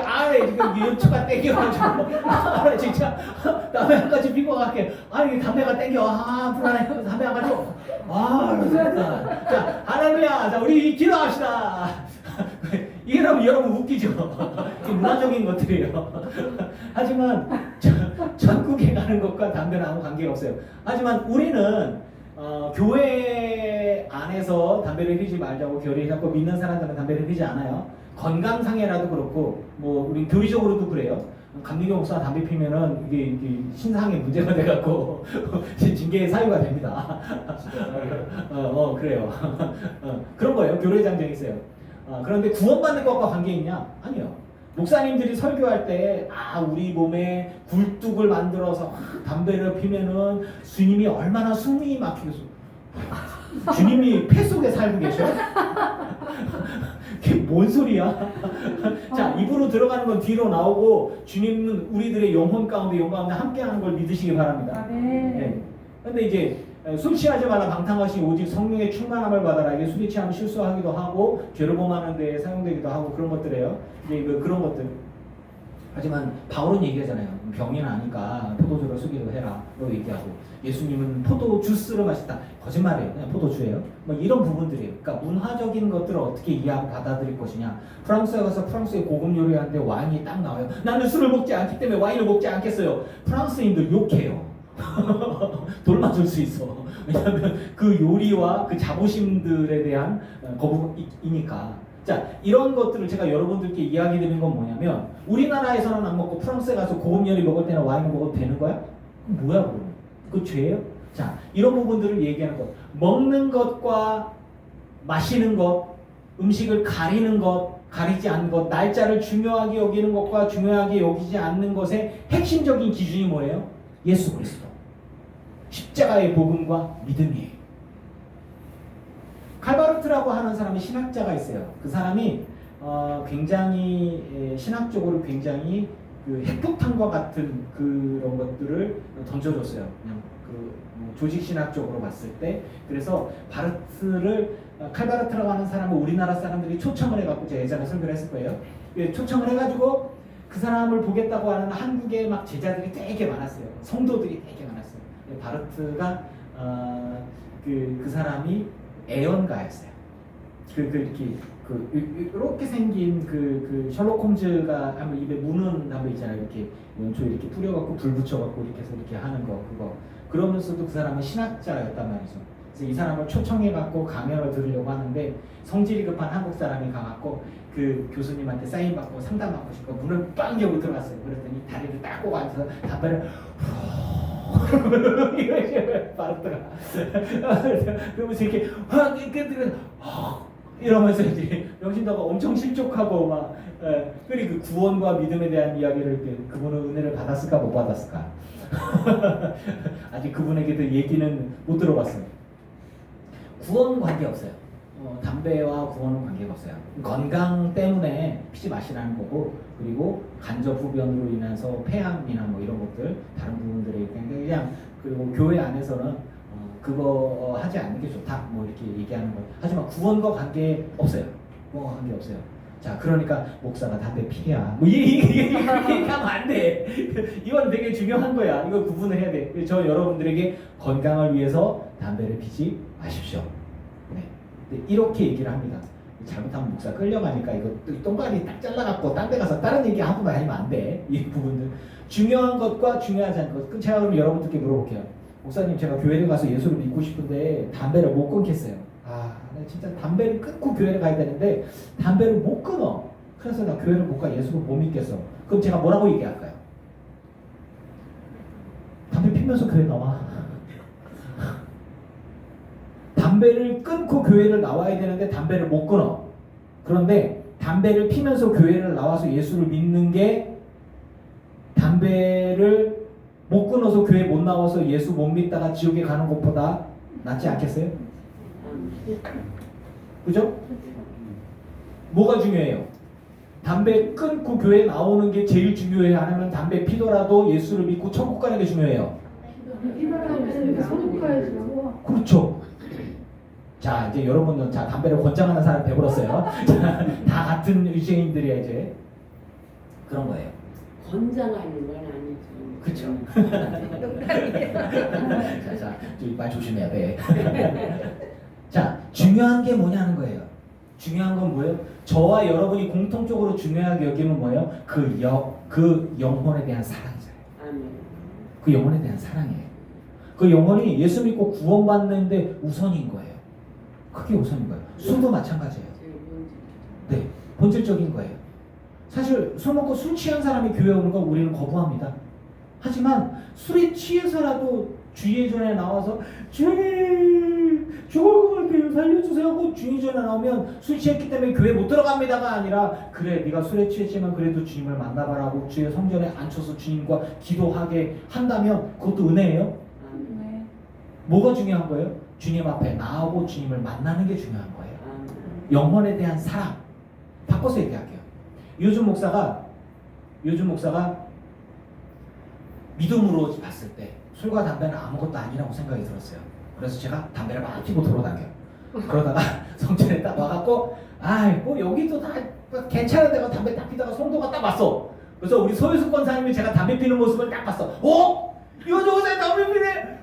Speaker 4: 지금 유초가 땡겨가지고. 진짜 담배 한 가지 피고 갈게요. 이게 담배가 땡겨. 불안해. 담배 한 가지. 자, 할렐루야! 자, 우리 기도합시다. 이게 여러분 웃기죠? 문화적인 것들이에요. 하지만 천국에 가는 것과 담배는 아무 관계가 없어요. 하지만 우리는 교회 안에서 담배를 피지 말자고 결의했고 믿는 사람들은 담배를 피지 않아요. 건강상해라도 그렇고 뭐 우리 교리적으로도 그래요. 감리교 목사가 담배 피면은 이게 신상의 문제가 돼갖고 징계의 사유가 됩니다. 그래요. 그런 거예요. 교례 장정이 있어요. 그런데 구원받는 것과 관계 있냐? 아니요. 목사님들이 설교할 때 우리 몸에 굴뚝을 만들어서 담배를 피면은 주님이 얼마나 숨이 막히겠어. 주님이 폐 속에 살고 계셔? 그게 뭔 소리야? 자, 입으로 들어가는 건 뒤로 나오고 주님은 우리들의 영혼 가운데 함께하는 걸 믿으시기 바랍니다. 네. 근데 이제 술 취하지 말라 방탕하시 오직 성령의 충만함을 받아라. 이게 술이 취하면 실수하기도 하고 죄를 범하는 데 사용되기도 하고 그런 것들이에요. 이제 그런 것들. 하지만 바울은 얘기하잖아요. 병이 나니까 포도주를 쓰기도 해라. 뭐 얘기하고 예수님은 포도 주스를 마셨다. 거짓말이에요. 그냥 포도주예요. 뭐 이런 부분들이에요. 그러니까 문화적인 것들을 어떻게 이해하고 받아들일 것이냐. 프랑스에 가서 프랑스의 고급 요리하는데 와인이 딱 나와요. 나는 술을 먹지 않기 때문에 와인을 먹지 않겠어요. 프랑스인들 욕해요. 돌맞을 수 있어. 왜냐하면 그 요리와 그 자부심들에 대한 거부이니까. 자, 이런 것들을 제가 여러분들께 이야기 드리는 건 뭐냐면 우리나라에서는 안 먹고 프랑스에 가서 고급 요리 먹을 때는 와인을 먹어도 되는 거야? 뭐야 그럼? 그거 죄예요? 자, 이런 부분들을 얘기하는 것. 먹는 것과 마시는 것, 음식을 가리는 것, 가리지 않는 것, 날짜를 중요하게 여기는 것과 중요하게 여기지 않는 것의 핵심적인 기준이 뭐예요? 예수 그리스도. 십자가의 복음과 믿음이에요. 칼바르트라고 하는 사람이 신학자가 있어요. 그 사람이 굉장히 신학적으로 굉장히 그 핵폭탄과 같은 그런 것들을 던져줬어요. 그냥 조직 신학적으로 봤을 때. 그래서 칼바르트라고 하는 사람을 우리나라 사람들이 초청을 해갖고 제가 예전에 설교를 했을 거예요. 초청을 해가지고 그 사람을 보겠다고 하는 한국의 막 제자들이 되게 많았어요. 성도들이 되게 많았어요. 바르트가 그 사람이 애연가였어요. 이렇게 생긴 그 셜록 홈즈가 한번 입에 무는 한번 있잖아요. 이렇게 연초 이렇게 뿌려갖고 불 붙여갖고 이렇게 해서 이렇게 하는 거 그거. 그러면서도 그 사람은 신학자였단 말이죠. 그래서 이 사람을 초청해갖고 강연을 들으려고 하는데 성질이 급한 한국 사람이 가갖고 그 교수님한테 사인 받고 상담 받고 싶고 문을 빵 열고 들어갔어요. 그랬더니 다리를 딱 꼬고 앉아서 담배를 바르트가 그러면서 이렇게 이러면서 이제 명신도가 엄청 실족하고 막 그리고 그 구원과 믿음에 대한 이야기를 그분은 은혜를 받았을까 못 받았을까 아직 그분에게도 얘기는 못 들어봤어요. 구원 관계 없어요. 담배와 구원은 관계가 없어요. 건강 때문에 피지 마시라는 거고 그리고 간접 흡연으로 인해서 폐암이나 뭐 이런 것들 다른 부분들에 그냥 그리고 교회 안에서는 그거 하지 않는 게 좋다 뭐 이렇게 얘기하는 거예요. 하지만 구원과 관계 없어요. 구원과 관계 없어요. 자, 그러니까 목사가 담배 피랴 뭐 이렇게 하면 안 돼. 이건 되게 중요한 거야. 이거 구분을 해야 돼. 저 여러분들에게 건강을 위해서 담배를 피지 마십시오. 네. 이렇게 얘기를 합니다. 잘못하면 목사 끌려가니까 이거 똥가리 딱 잘라갖고 딴 데 가서 다른 얘기 하고 다니면 안 돼. 이 부분들 중요한 것과 중요하지 않은 것. 제가 그럼 여러분들께 물어볼게요. 목사님, 제가 교회를 가서 예수를 믿고 싶은데 담배를 못 끊겠어요. 나 진짜 담배를 끊고 교회를 가야 되는데 담배를 못 끊어. 그래서 나 교회를 못 가, 예수를 못 믿겠어. 그럼 제가 뭐라고 얘기할까요? 담배 피면서 교회 나와. 담배를 끊고 교회를 나와야 되는데 담배를 못 끊어. 그런데 담배를 피면서 교회를 나와서 예수를 믿는 게 담배를 못 끊어서 교회 못 나와서 예수 못 믿다가 지옥에 가는 것보다 낫지 않겠어요? 그죠? 뭐가 중요해요? 담배 끊고 교회 나오는 게 제일 중요해요? 아니면 담배 피더라도 예수를 믿고 천국 가는 게 중요해요? 그렇죠. 자, 이제 여러분은 자 담배를 권장하는 사람 배불었어요. 자, 다 같은 유죄인들이야 이제. 그런 거예요.
Speaker 3: 권장하는 건 아니죠.
Speaker 4: 그렇죠. 자, 말 조심해야 돼. 자, 중요한 게 뭐냐는 거예요. 중요한 건 뭐예요? 저와 여러분이 공통적으로 중요하게 여기는 뭐예요? 그 영혼에 대한 사랑이잖아요.
Speaker 3: 아멘.
Speaker 4: 그 영혼에 대한 사랑이에요. 그 영혼이 예수 믿고 구원받는데 우선인 거예요. 그게 우선인 거예요. 술도 마찬가지예요. 네, 본질적인 거예요. 사실 술 먹고 술 취한 사람이 교회 오는 거 우리는 거부합니다. 하지만 술에 취해서라도 주의전에 나와서 주님 죽을 것 같아요 살려주세요 하고 주의전에 나오면 술 취했기 때문에 교회 못 들어갑니다가 아니라 그래 네가 술에 취했지만 그래도 주님을 만나봐라고 주의 성전에 앉혀서 주님과 기도하게 한다면 그것도 은혜예요.
Speaker 3: 아멘.
Speaker 4: 뭐가 중요한 거예요? 주님 앞에 나오고 주님을 만나는 게 중요한 거예요.
Speaker 3: 아멘.
Speaker 4: 영혼에 대한 사랑. 바꿔서 얘기할게요. 요즘 목사가 믿음으로 봤을 때 술과 담배는 아무것도 아니라고 생각이 들었어요. 그래서 제가 담배를 막 피고 돌아다녀요. 그러다가 성전에 딱 와갖고 뭐 여기도 다 괜찮은 데가 담배 딱 피다가 성도가 딱 왔어. 그래서 우리 소유숙 권사님이 제가 담배 피는 모습을 딱 봤어. 이 여자가 담배 피네.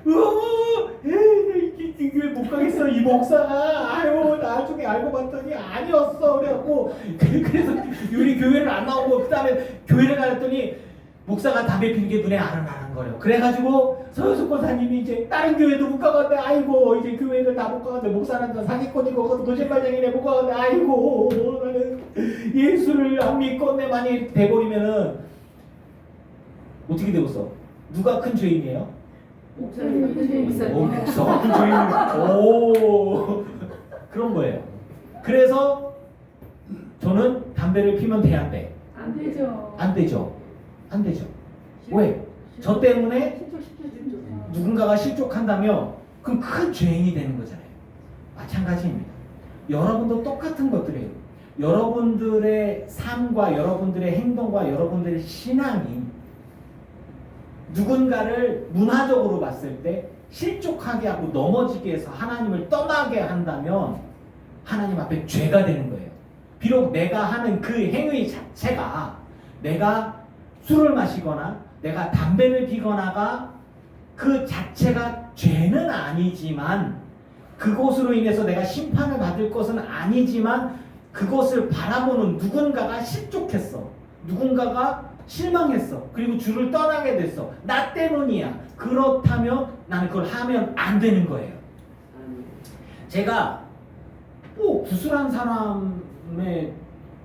Speaker 4: 이 교회 못 가겠어 이 목사가. 나중에 알고 봤더니 아니었어. 그래갖고 그래서 우리 교회를 안 나오고 그 다음에 교회를 가랬더니 목사가 담배 피는 게 눈에 아른아른 거려. 그래가지고 서유숙 권사님이 이제 다른 교회도 못 가는데 아이고 이제 교회를 다 못 가는데 목사는 사기꾼이고 거짓말쟁이네 못 가는데 아이고 나는 예수를 안 믿고 내만이 돼버리면은 어떻게 되겠어? 누가 큰 죄인이에요?
Speaker 2: 목사님.
Speaker 4: 목사가 큰 죄인. 그런 거예요. 그래서 저는 담배를 피면 돼 안 돼?
Speaker 2: 안 되죠.
Speaker 4: 안 되죠. 안 되죠. 왜? 저 때문에 누군가가 실족한다면 그럼 큰 죄인이 되는 거잖아요. 마찬가지입니다. 여러분도 똑같은 것들이에요. 여러분들의 삶과 여러분들의 행동과 여러분들의 신앙이 누군가를 문화적으로 봤을 때 실족하게 하고 넘어지게 해서 하나님을 떠나게 한다면 하나님 앞에 죄가 되는 거예요. 비록 내가 하는 그 행위 자체가 내가 술을 마시거나 내가 담배를 피거나가 그 자체가 죄는 아니지만 그것으로 인해서 내가 심판을 받을 것은 아니지만 그것을 바라보는 누군가가 실족했어. 누군가가 실망했어. 그리고 주를 떠나게 됐어. 나 때문이야. 그렇다면 나는 그걸 하면 안 되는 거예요. 제가 구슬한 사람의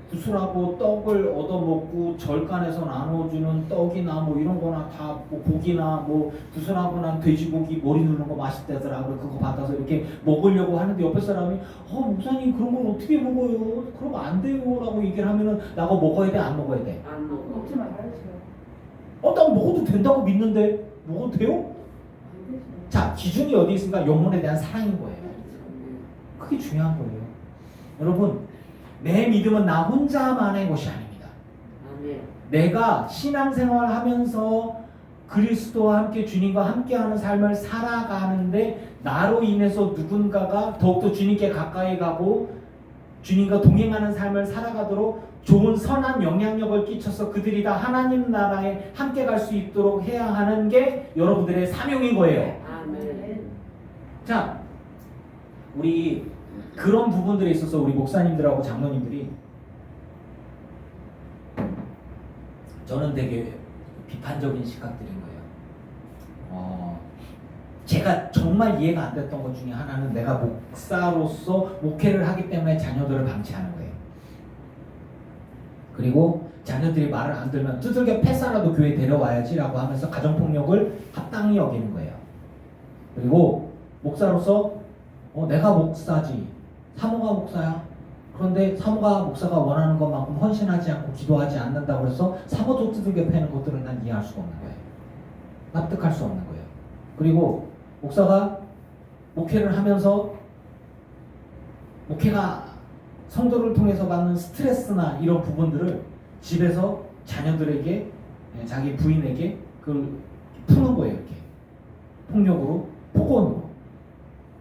Speaker 4: 구슬하고 떡을 얻어먹고 절간에서 나눠주는 떡이나 뭐 이런 거나 다 뭐 고기나 뭐 구슬하고 난 돼지고기 머리 누르는 거 맛있다더라고요. 그거 받아서 이렇게 먹으려고 하는데 옆에 사람이 목사님 그런 건 어떻게 먹어요? 그러면 안 돼요 라고 얘기를 하면은 나가 먹어야 돼? 안 먹어야 돼?
Speaker 3: 안 먹어.
Speaker 2: 먹지 말아야죠.
Speaker 4: 난 먹어도 된다고 믿는데 먹어도 돼요?
Speaker 2: 안 되죠.
Speaker 4: 자, 기준이 어디 있습니까? 영혼에 대한 사랑인 거예요. 그게 중요한 거예요. 여러분, 내 믿음은 나 혼자만의 것이 아닙니다.
Speaker 3: 아멘.
Speaker 4: 내가 신앙생활 하면서 그리스도와 함께 주님과 함께하는 삶을 살아가는데 나로 인해서 누군가가 더욱더 주님께 가까이 가고 주님과 동행하는 삶을 살아가도록 좋은 선한 영향력을 끼쳐서 그들이 다 하나님 나라에 함께 갈 수 있도록 해야 하는 게 여러분들의 사명인 거예요.
Speaker 3: 아멘.
Speaker 4: 자, 우리 그런 부분들에 있어서 우리 목사님들하고 장로님들이 저는 되게 비판적인 시각들인 거예요. 제가 정말 이해가 안 됐던 것 중에 하나는 내가 목사로서 목회를 하기 때문에 자녀들을 방치하는 거예요. 그리고 자녀들이 말을 안 들면 두들겨 패싸라도 교회에 데려와야지 라고 하면서 가정폭력을 합당히 여기는 거예요. 그리고 목사로서 내가 목사지 사모가 목사야. 그런데 사모가 목사가 원하는 것만큼 헌신하지 않고 기도하지 않는다고 해서 사모도 두들겨 패는 것들은 난 이해할 수가 없는 거예요. 납득할 수 없는 거예요. 그리고 목사가 목회를 하면서 목회가 성도를 통해서 받는 스트레스나 이런 부분들을 집에서 자녀들에게 자기 부인에게 그걸 푸는 거예요. 이렇게 폭력으로 폭언으로.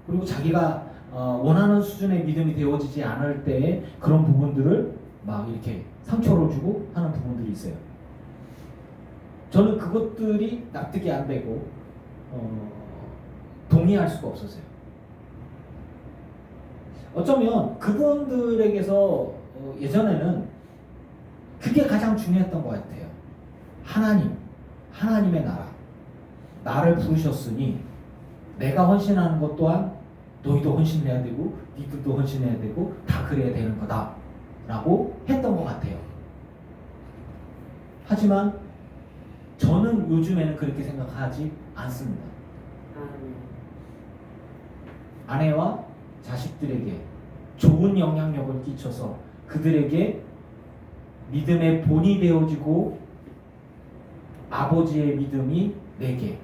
Speaker 4: 그리고 자기가 원하는 수준의 믿음이 되어지지 않을 때에 그런 부분들을 막 이렇게 상처를 주고 하는 부분들이 있어요. 저는 그것들이 납득이 안 되고 동의할 수가 없었어요. 어쩌면 그분들에게서 예전에는 그게 가장 중요했던 것 같아요. 하나님의 나라, 나를 부르셨으니 내가 헌신하는 것 또한 너희도 헌신해야 되고 니들도 헌신해야 되고 다 그래야 되는 거다 라고 했던 것 같아요. 하지만 저는 요즘에는 그렇게 생각하지 않습니다.
Speaker 3: 아멘.
Speaker 4: 아내와 자식들에게 좋은 영향력을 끼쳐서 그들에게 믿음의 본이 되어지고 아버지의 믿음이 내게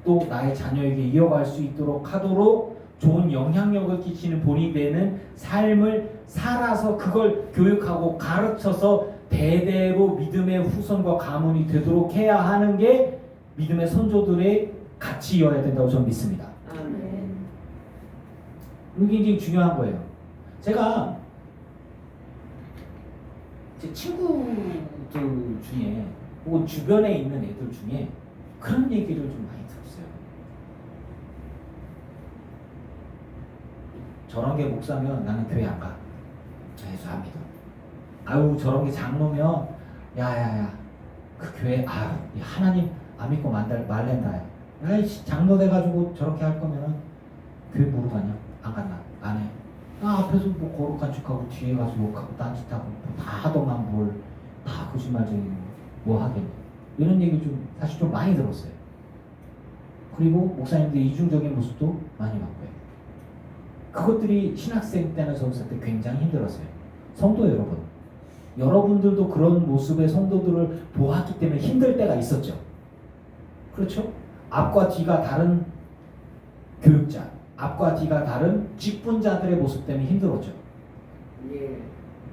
Speaker 4: 또 나의 자녀에게 이어갈 수 있도록 하도록 좋은 영향력을 끼치는 본이 되는 삶을 살아서 그걸 교육하고 가르쳐서 대대로 믿음의 후손과 가문이 되도록 해야 하는 게 믿음의 선조들의 가치여야 된다고 저는 믿습니다.
Speaker 3: 아멘.
Speaker 4: 이게 굉장히 중요한 거예요. 제가 제 친구들 중에 혹은 주변에 있는 애들 중에 그런 얘기를 좀 많이 들었어요. 저런 게 목사면 나는 교회 안 가. 예수 안 믿어. 아유 저런 게 장로면 야야야 그 교회 아유 하나님 안 믿고 말랜다. 야이 장로 돼가지고 저렇게 할 거면은 교회 뭐로 가냐? 안 간다. 안 해. 앞에서 뭐 거룩한 척하고 뒤에 가서 욕하고 딴짓하고 다 하더만 뭘 다 거짓말쟁이고 뭐 하겠니? 이런 얘기 좀 사실 좀 많이 들었어요. 그리고 목사님들 이중적인 모습도 많이 봤고요. 그것들이 신학생 때나 전사 때 굉장히 힘들었어요. 성도 여러분, 여러분들도 그런 모습의 성도들을 보았기 때문에 힘들 때가 있었죠. 그렇죠? 앞과 뒤가 다른 교육자, 앞과 뒤가 다른 직분자들의 모습 때문에 힘들었죠.
Speaker 3: 예.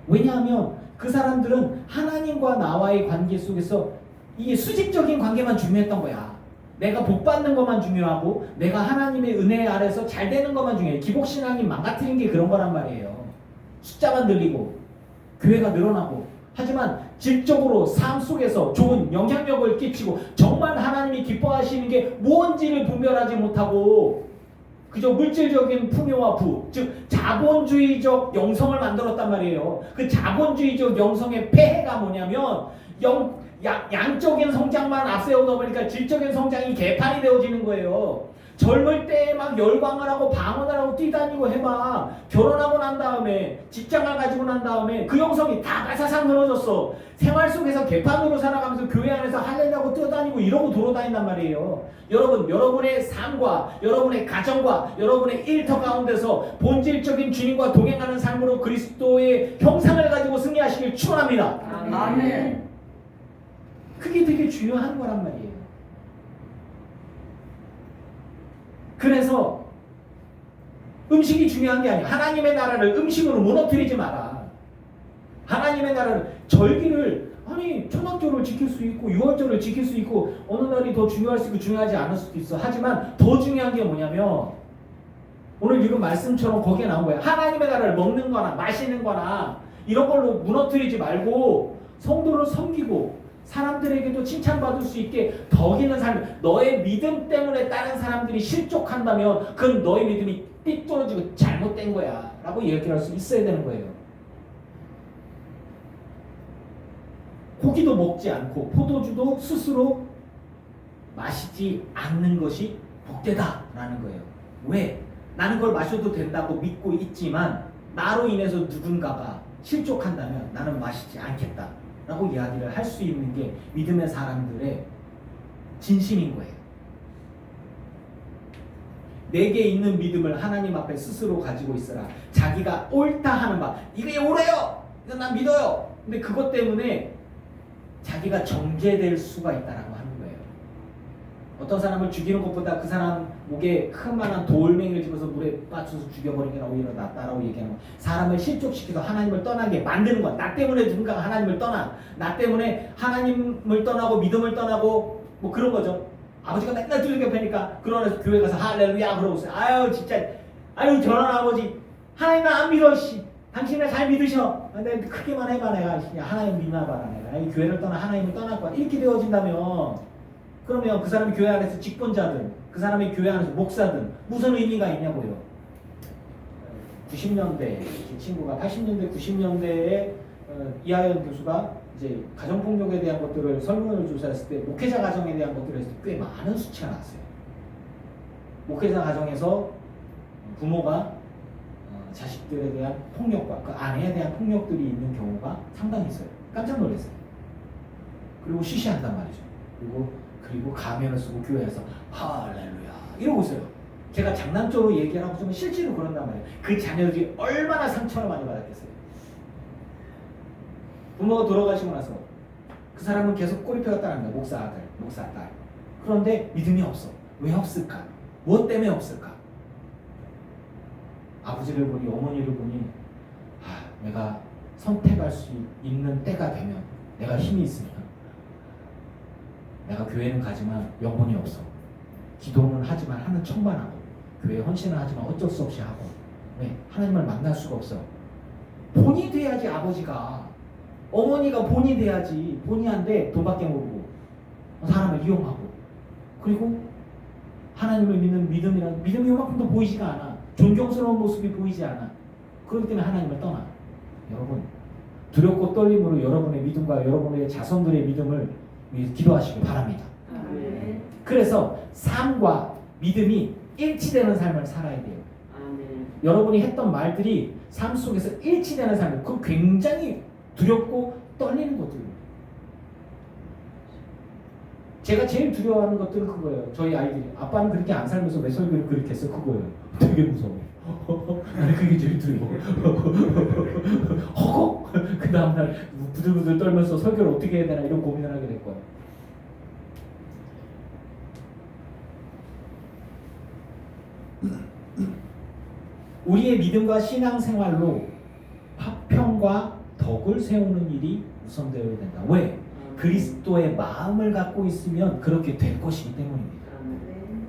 Speaker 4: 왜냐하면 그 사람들은 하나님과 나와의 관계 속에서 이게 수직적인 관계만 중요했던 거야. 내가 복 받는 것만 중요하고 내가 하나님의 은혜 아래서 잘 되는 것만 중요해. 기복신앙이 망가뜨린 게 그런 거란 말이에요. 숫자만 늘리고 교회가 늘어나고 하지만 질적으로 삶 속에서 좋은 영향력을 끼치고 정말 하나님이 기뻐하시는 게 뭔지를 분별하지 못하고 그저 물질적인 풍요와 부, 즉 자본주의적 영성을 만들었단 말이에요. 그 자본주의적 영성의 폐해가 뭐냐면 양적인 성장만 앞세우다 보니까 질적인 성장이 개판이 되어지는 거예요. 젊을 때 막 열광을 하고 방언을 하고 뛰다니고 해봐. 결혼하고 난 다음에 직장을 가지고 난 다음에 그 영성이 다 가사상 흐려졌어. 생활 속에서 개판으로 살아가면서 교회 안에서 할렐루야고 뛰어다니고 이러고 돌아다닌단 말이에요. 여러분, 여러분의 삶과 여러분의 가정과 여러분의 일터 가운데서 본질적인 주님과 동행하는 삶으로 그리스도의 형상을 가지고 승리하시길 축원합니다.
Speaker 3: 아멘.
Speaker 4: 그게 되게 중요한 거란 말이에요. 그래서 음식이 중요한 게 아니야. 하나님의 나라를 음식으로 무너뜨리지 마라. 하나님의 나라를 절기를 아니 초막절을 지킬 수 있고 유월절을 지킬 수 있고 어느 날이 더 중요할 수 있고 중요하지 않을 수도 있어. 하지만 더 중요한 게 뭐냐면 오늘 읽은 말씀처럼 거기에 나온 거야. 하나님의 나라를 먹는 거나 마시는 거나 이런 걸로 무너뜨리지 말고 성도를 섬기고 사람들에게도 칭찬받을 수 있게 덕 있는 삶. 너의 믿음 때문에 다른 사람들이 실족한다면 그건 너의 믿음이 삐뚤어지고 잘못된 거야 라고 얘기할 수 있어야 되는 거예요. 고기도 먹지 않고 포도주도 스스로 마시지 않는 것이 복되다 라는 거예요. 왜? 나는 그걸 마셔도 된다고 믿고 있지만 나로 인해서 누군가가 실족한다면 나는 마시지 않겠다 라고 이야기를 할 수 있는 게 믿음의 사람들의 진심인 거예요. 내게 있는 믿음을 하나님 앞에 스스로 가지고 있어라. 자기가 옳다 하는 바 이게 옳아요. 이건 난 믿어요. 근데 그것 때문에 자기가 정죄될 수가 있다라고 하는 거예요. 어떤 사람을 죽이는 것보다 그 사람 목에 큰 만한 돌멩이를 집어서 물에 빠져서 죽여버리는 게 오히려 낫다라고 얘기하는 거예요. 사람을 실족시켜서 하나님을 떠나게 만드는 거야. 나 때문에 누군가가 하나님을 떠나. 나 때문에 하나님을 떠나고 믿음을 떠나고 뭐 그런 거죠. 아버지가 맨날 두들겨 패니까 그러면서 교회 가서 할렐루야 그러고 있어요. 아유 진짜 아유 저런 아버지 하나님 나 안 믿어 씨. 당신을 잘 믿으셔. 근데 크게만 해봐 내가 하나님 믿나 봐라 내가 이 교회를 떠나 하나님을 떠날 거야. 이렇게 되어진다면 그러면 그 사람이 교회 안에서 직분자든 그 사람이 교회 안에서 목사든 무슨 의미가 있냐고요. 90년대 제 친구가 80년대 90년대에 이하연 교수가 이제 가정폭력에 대한 것들을 설문을 조사했을 때 목회자 가정에 대한 것들을 했을 때 꽤 많은 수치가 나왔어요. 목회자 가정에서 부모가 자식들에 대한 폭력과 그 아내에 대한 폭력들이 있는 경우가 상당히 있어요. 깜짝 놀랐어요. 그리고 쉬쉬한단 말이죠. 그리고 가면을 쓰고 교회에서 할렐루야 이러고 있어요. 제가 장난적으로 얘기하고 좀 실제로 그런단 말이에요. 그 자녀들이 얼마나 상처를 많이 받았겠어요. 부모가 돌아가시고 나서 그 사람은 계속 꼬리표가 따릅니다. 목사 아들, 목사 딸. 그런데 믿음이 없어. 왜 없을까? 무엇 때문에 없을까? 아버지를 보니 어머니를 보니 내가 선택할 수 있는 때가 되면 내가 힘이 있으면 내가 교회는 가지만 영혼이 없어. 기도는 하지만 하는 척만 하고 교회 헌신을 하지만 어쩔 수 없이 하고 왜? 하나님을 만날 수가 없어. 본이 돼야지 아버지가. 어머니가 본이 돼야지. 본이 안 돼. 돈밖에 모르고 사람을 이용하고 그리고 하나님을 믿는 믿음이 요만큼도 보이지가 않아. 존경스러운 모습이 보이지 않아. 그렇기 때문에 하나님을 떠나. 여러분 두렵고 떨림으로 여러분의 믿음과 여러분의 자손들의 믿음을 위해서 기도하시기 바랍니다.
Speaker 3: 아멘.
Speaker 4: 그래서 삶과 믿음이 일치되는 삶을 살아야 돼요.
Speaker 3: 아멘.
Speaker 4: 여러분이 했던 말들이 삶 속에서 일치되는 삶을 그 굉장히 두렵고 떨리는 것들이에요. 제가 제일 두려워하는 것들은 그거예요. 저희 아이들이 아빠는 그렇게 안 살면서 왜 설교를 그렇게 했어? 그거예요. 되게 무서워. 나는 그게 제일 두려워. 허걱! 그 다음날 부들부들 떨면서 설교를 어떻게 해야 되나 이런 고민을 하게 될 거예요. 우리의 믿음과 신앙생활로 화평과 덕을 세우는 일이 우선되어야 된다. 왜? 그리스도의 마음을 갖고 있으면 그렇게 될 것이기 때문입니다.
Speaker 3: 아멘.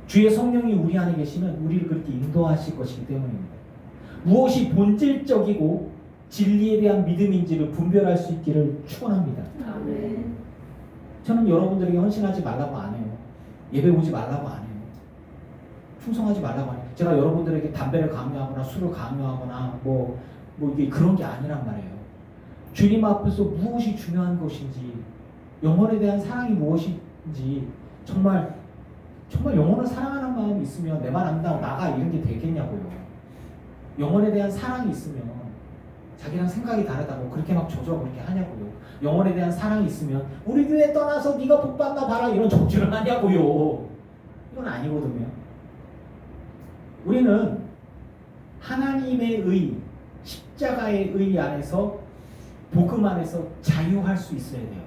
Speaker 4: 주의 성령이 우리 안에 계시면 우리를 그렇게 인도하실 것이기 때문입니다. 무엇이 본질적이고 진리에 대한 믿음인지를 분별할 수 있기를 축원합니다.
Speaker 3: 아멘.
Speaker 4: 저는 여러분들에게 헌신하지 말라고 안 해요. 예배 오지 말라고 안 해요. 충성하지 말라고 안 해요. 제가 여러분들에게 담배를 강요하거나 술을 강요하거나 뭐 이게 그런 게 아니란 말이에요. 주님 앞에서 무엇이 중요한 것인지, 영혼에 대한 사랑이 무엇인지, 정말 영혼을 사랑하는 마음이 있으면 내 말 안 나고 나가 이런 게 되겠냐고요. 영혼에 대한 사랑이 있으면 자기랑 생각이 다르다고 그렇게 막 조져 그렇게 하냐고요. 영혼에 대한 사랑이 있으면 우리 교회 떠나서 네가 복 받나 봐라 이런 적지를 하냐고요. 이건 아니거든요. 우리는 하나님의 의, 십자가의 의 안에서 복음 안에서 자유할 수 있어야 돼요.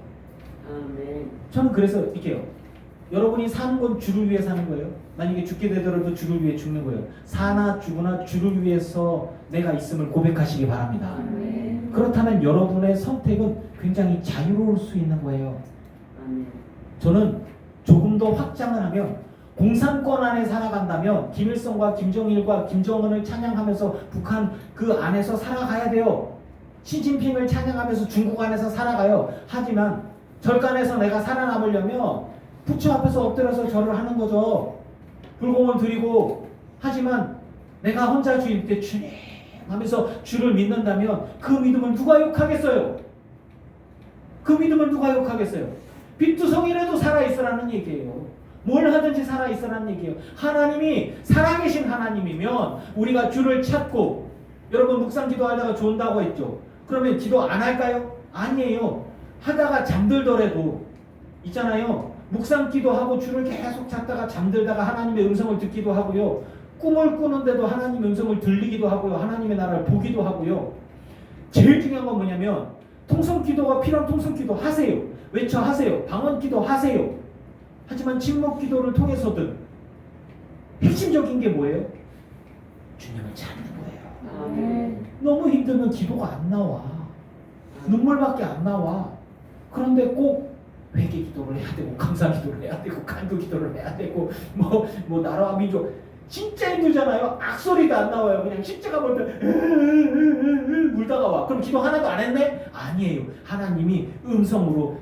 Speaker 3: 아멘.
Speaker 4: 저는 그래서 이렇게요. 여러분이 사는 건 주를 위해 사는 거예요. 만약에 죽게 되더라도 주를 위해 죽는 거예요. 사나 죽으나 주를 위해서 내가 있음을 고백하시기 바랍니다.
Speaker 3: 아멘.
Speaker 4: 그렇다면 여러분의 선택은 굉장히 자유로울 수 있는 거예요.
Speaker 3: 아멘.
Speaker 4: 저는 조금 더 확장을 하면 공산권 안에 살아간다면 김일성과 김정일과 김정은을 찬양하면서 북한 그 안에서 살아가야 돼요. 시진핑을 찬양하면서 중국 안에서 살아가요. 하지만 절간에서 내가 살아남으려면 부처 앞에서 엎드려서 절을 하는 거죠. 불공을 드리고. 하지만 내가 혼자 주님께 주님 하면서 주를 믿는다면 그 믿음을 누가 욕하겠어요? 그 믿음을 누가 욕하겠어요? 빚두성이라도 살아있으라는 얘기예요. 뭘 하든지 살아있으라는 얘기예요. 하나님이 살아계신 하나님이면 우리가 주를 찾고, 여러분 묵상 기도하다가 좋은다고 했죠. 그러면 기도 안 할까요? 아니에요. 하다가 잠들더라도 있잖아요. 묵상 기도하고 주를 계속 찾다가 잠들다가 하나님의 음성을 듣기도 하고요. 꿈을 꾸는데도 하나님의 음성을 들리기도 하고요. 하나님의 나라를 보기도 하고요. 제일 중요한 건 뭐냐면 통성 기도가 필요한 통성 기도 하세요. 외쳐 하세요. 방언 기도 하세요. 하지만 침묵 기도를 통해서든 핵심적인 게 뭐예요? 주님을 찾는 거예요.
Speaker 3: 아멘.
Speaker 4: 너무 힘들면 기도가 안 나와. 눈물밖에 안 나와. 그런데 꼭 회개 기도를 해야 되고 감사 기도를 해야 되고 간구 기도를 해야 되고 뭐 나라와 민족 진짜 힘들잖아요. 악소리도 안 나와요. 그냥 십자가 볼 때 울다가 와. 그럼 기도 하나도 안 했네? 아니에요. 하나님이 음성으로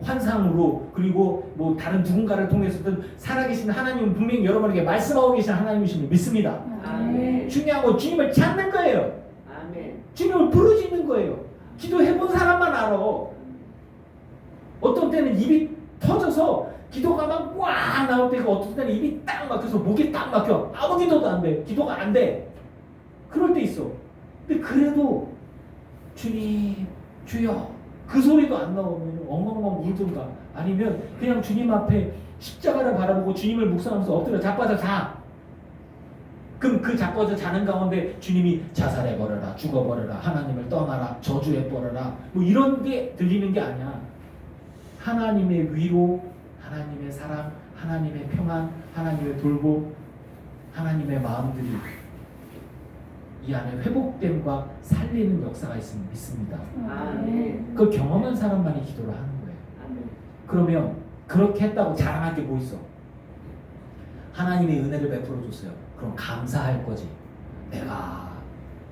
Speaker 4: 환상으로 그리고 뭐 다른 누군가를 통해서든 살아계신 하나님은 분명히 여러분에게 말씀하고 계신 하나님이심을 믿습니다.
Speaker 3: 아멘.
Speaker 4: 중요한 건 주님을 찾는 거예요.
Speaker 3: 아멘.
Speaker 4: 주님을 부르짖는 거예요. 기도해본 사람만 알아. 어떤 때는 입이 터져서 기도가 막 꽉 나올 때가 어떤 때는 입이 딱 막혀서 목이 딱 막혀. 아무 기도도 안 돼. 기도가 안 돼. 그럴 때 있어. 근데 그래도 주님 주여 그 소리도 안 나오면 엉엉엉 울든가 아니면 그냥 주님 앞에 십자가를 바라보고 주님을 묵상하면서 엎드려 자빠져 자. 그럼 그 자빠져 자는 가운데 주님이 자살해버려라, 죽어버려라, 하나님을 떠나라, 저주해버려라, 뭐 이런 게 들리는 게 아니야. 하나님의 위로, 하나님의 사랑, 하나님의 평안, 하나님의 돌봄, 하나님의 마음들이 이 안에 회복됨과 살리는 역사가 있음을 믿습니다.
Speaker 3: 아멘.
Speaker 4: 그걸 경험한 사람만이 기도를 하는 거예요.
Speaker 3: 아멘.
Speaker 4: 그러면 그렇게 했다고 자랑할 게 뭐 있어? 하나님의 은혜를 베풀어 줬어요. 그럼 감사할 거지. 내가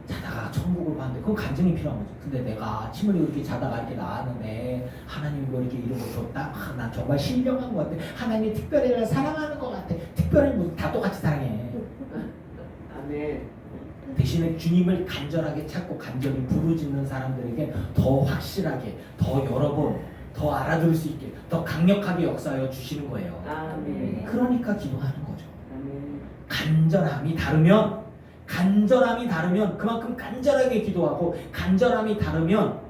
Speaker 4: 자다가 천국을 봤는데 그건 간증이 필요한 거지. 근데 내가 침을 이렇게 자다가 이렇게 나왔는데 하나님이 뭐 이렇게 이런 거 줬다. 난 정말 신령한 것 같아. 하나님이 특별히 날 사랑하는 것 같아. 특별히 뭐 다 똑같이 사랑해.
Speaker 3: 아멘.
Speaker 4: 대신에 주님을 간절하게 찾고 간절히 부르짖는 사람들에게 더 확실하게, 더 여러 번, 더 알아들을 수 있게, 더 강력하게 역사하여 주시는 거예요.
Speaker 3: 아멘.
Speaker 4: 그러니까 기도하는 거죠.
Speaker 3: 아멘.
Speaker 4: 간절함이 다르면 그만큼 간절하게 기도하고, 간절함이 다르면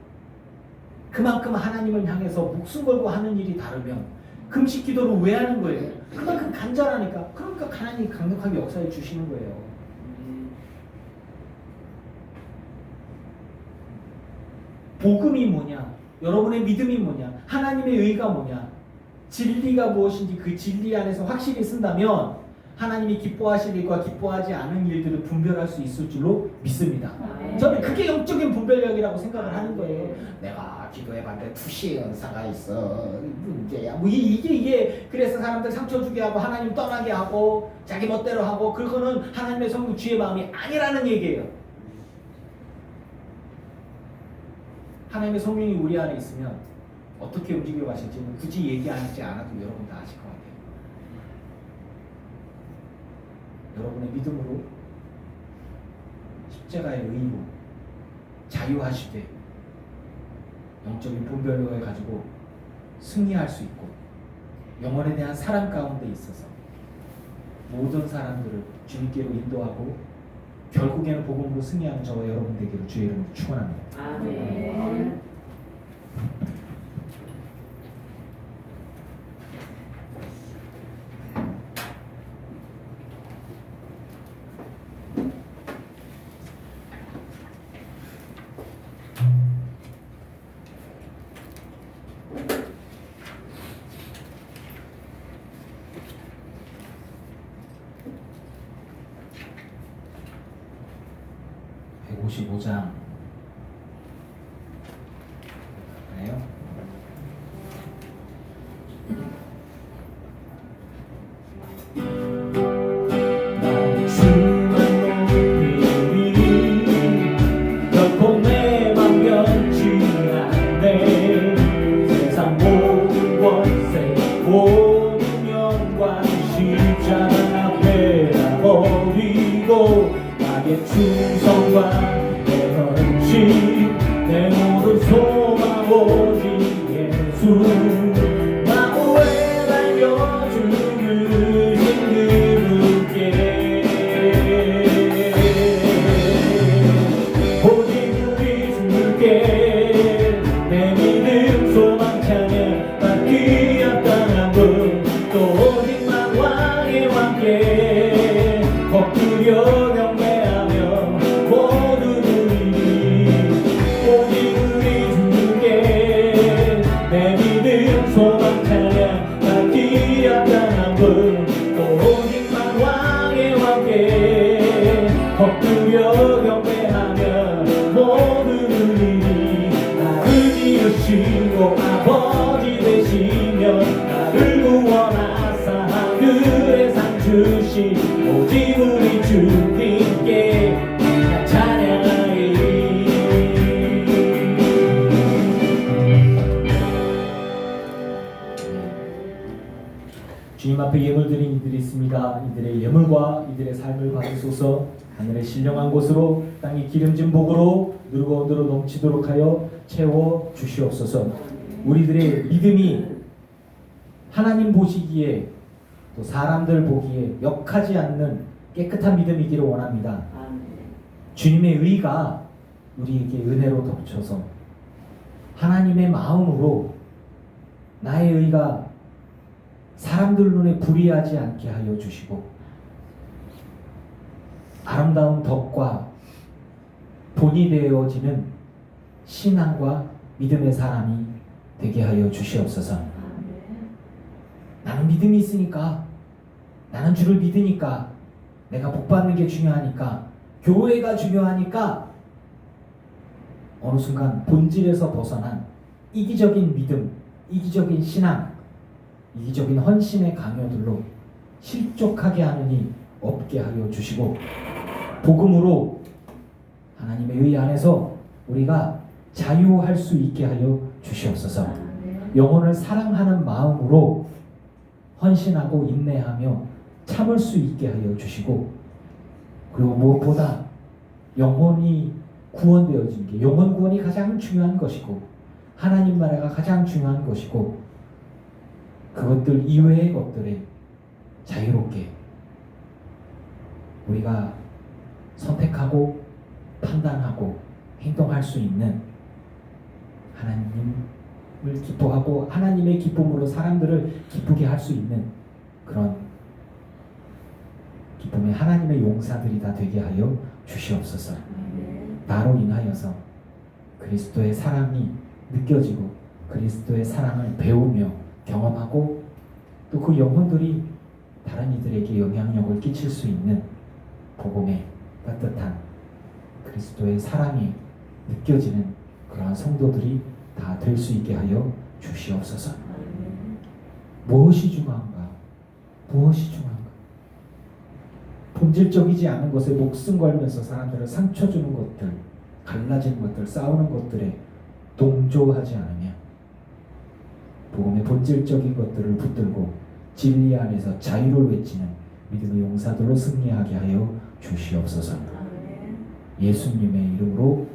Speaker 4: 그만큼 하나님을 향해서 목숨 걸고 하는 일이 다르면 금식 기도를 왜 하는 거예요? 그만큼 간절하니까. 그러니까 하나님이 강력하게 역사해 주시는 거예요. 복음이 뭐냐? 여러분의 믿음이 뭐냐? 하나님의 의가 뭐냐? 진리가 무엇인지 그 진리 안에서 확실히 쓴다면 하나님이 기뻐하실 일과 기뻐하지 않은 일들을 분별할 수 있을 줄로 믿습니다.
Speaker 3: 아멘.
Speaker 4: 저는 그게 영적인 분별력이라고 생각을 하는 거예요. 내가 기도해봤는데 투시의 은사가 있어. 문제야. 뭐 이게 그래서 사람들 상처 주게 하고 하나님 떠나게 하고 자기 멋대로 하고 그거는 하나님의 성부 주의 마음이 아니라는 얘기예요. 하나님의 성령이 우리 안에 있으면 어떻게 움직여 가실지는 굳이 얘기하지 않아도 여러분 다 아실 것 같아요. 여러분의 믿음으로 십자가의 의로 자유하시되 영적인 분별력을 가지고 승리할 수 있고 영혼에 대한 사랑 가운데 있어서 모든 사람들을 주님께로 인도하고 결국에는 복음으로 승리하는 저와 여러분 되기를 주의 이름으로 축원합니다.
Speaker 3: 아멘.
Speaker 4: 155장 네요. 주만 높이니 결코 내 맘 변치 않네. 세상 모든 권세 모든 영광 십자가 앞에 다 버리고 나의 충성과 내 헌신 내 모든 소망 오직 예수 나 후에 달려주는 그분께 오직 우리 주께 내 믿음 소망 찬양 받기 합당한 분 또 오직만 왕의 왕께 엎드려 경배하며 모두 누리니 오직 우리 주께 내 믿음 소망 찬양 받기 합당한 분 또 오직만 왕의 왕께 엎드려 경배하며 모두 누리니 나를 지으시고 아버지 되시며 나를 구원하사 하늘의 상 주신 오직 우리 주님께 찬양하리. 주님 앞에 예물 드린 이들이 있습니다. 이들의 예물과 이들의 삶을 받으소서. 하늘의 신령한 곳으로 땅이 기름진 복으로 누르고 누르 넘치도록 하여 채워 주시옵소서. 우리들의 믿음이 하나님 보시기에 또 사람들 보기에 역하지 않는 깨끗한 믿음이기를 원합니다.
Speaker 3: 아멘.
Speaker 4: 주님의 의가 우리에게 은혜로 덮쳐서 하나님의 마음으로 나의 의가 사람들 눈에 불이하지 않게 하여 주시고 아름다운 덕과 본이 되어지는 신앙과 믿음의 사람이 되게 하여 주시옵소서. 나는 믿음이 있으니까, 나는 주를 믿으니까, 내가 복받는 게 중요하니까, 교회가 중요하니까 어느 순간 본질에서 벗어난 이기적인 믿음, 이기적인 신앙, 이기적인 헌신의 강요들로 실족하게 하느니 없게 하여 주시고, 복음으로 하나님의 의 안에서 우리가 자유할 수 있게 하여 주시옵소서. 영혼을 사랑하는 마음으로 헌신하고 인내하며 참을 수 있게 하여 주시고, 그리고 무엇보다 영혼이 구원되어진 게, 영혼 구원이 가장 중요한 것이고 하나님 나라가 가장 중요한 것이고, 그것들 이외의 것들에 자유롭게 우리가 선택하고 판단하고 행동할 수 있는, 하나님을 기뻐하고 하나님의 기쁨으로 사람들을 기쁘게 할 수 있는 그런 기쁨의 하나님의 용사들이 다 되게 하여 주시옵소서. 나로 인하여서 그리스도의 사랑이 느껴지고 그리스도의 사랑을 배우며 경험하고, 또 그 영혼들이 다른 이들에게 영향력을 끼칠 수 있는 복음의 따뜻한 그리스도의 사랑이 느껴지는 그러한 성도들이 다 될 수 있게 하여 주시옵소서. 무엇이 중요한가? 무엇이 중요한가? 본질적이지 않은 것에 목숨 걸면서 사람들을 상처 주는 것들, 갈라지는 것들, 싸우는 것들에 동조하지 않으며 복음의 본질적인 것들을 붙들고 진리 안에서 자유를 외치는 믿음의 용사들로 승리하게 하여 주시옵소서. 예수님의 이름으로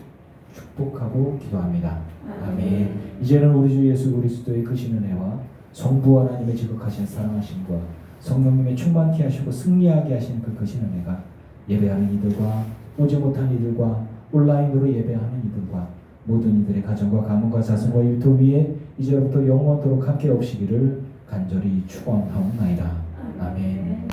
Speaker 4: 축복하고 기도합니다. 아멘. 이제는 우리 주 예수 그리스도의 크신 은혜와 성부 하나님의 지극하신 사랑하심과 성령님의 충만케 하시고 승리하게 하시는 그 크신 은혜가 예배하는 이들과 오지 못한 이들과 온라인으로 예배하는 이들과 모든 이들의 가정과 가문과 자손과 일터 위에 이제부터 영원토록 함께 없시기를 간절히 축원하옵나이다. 아멘.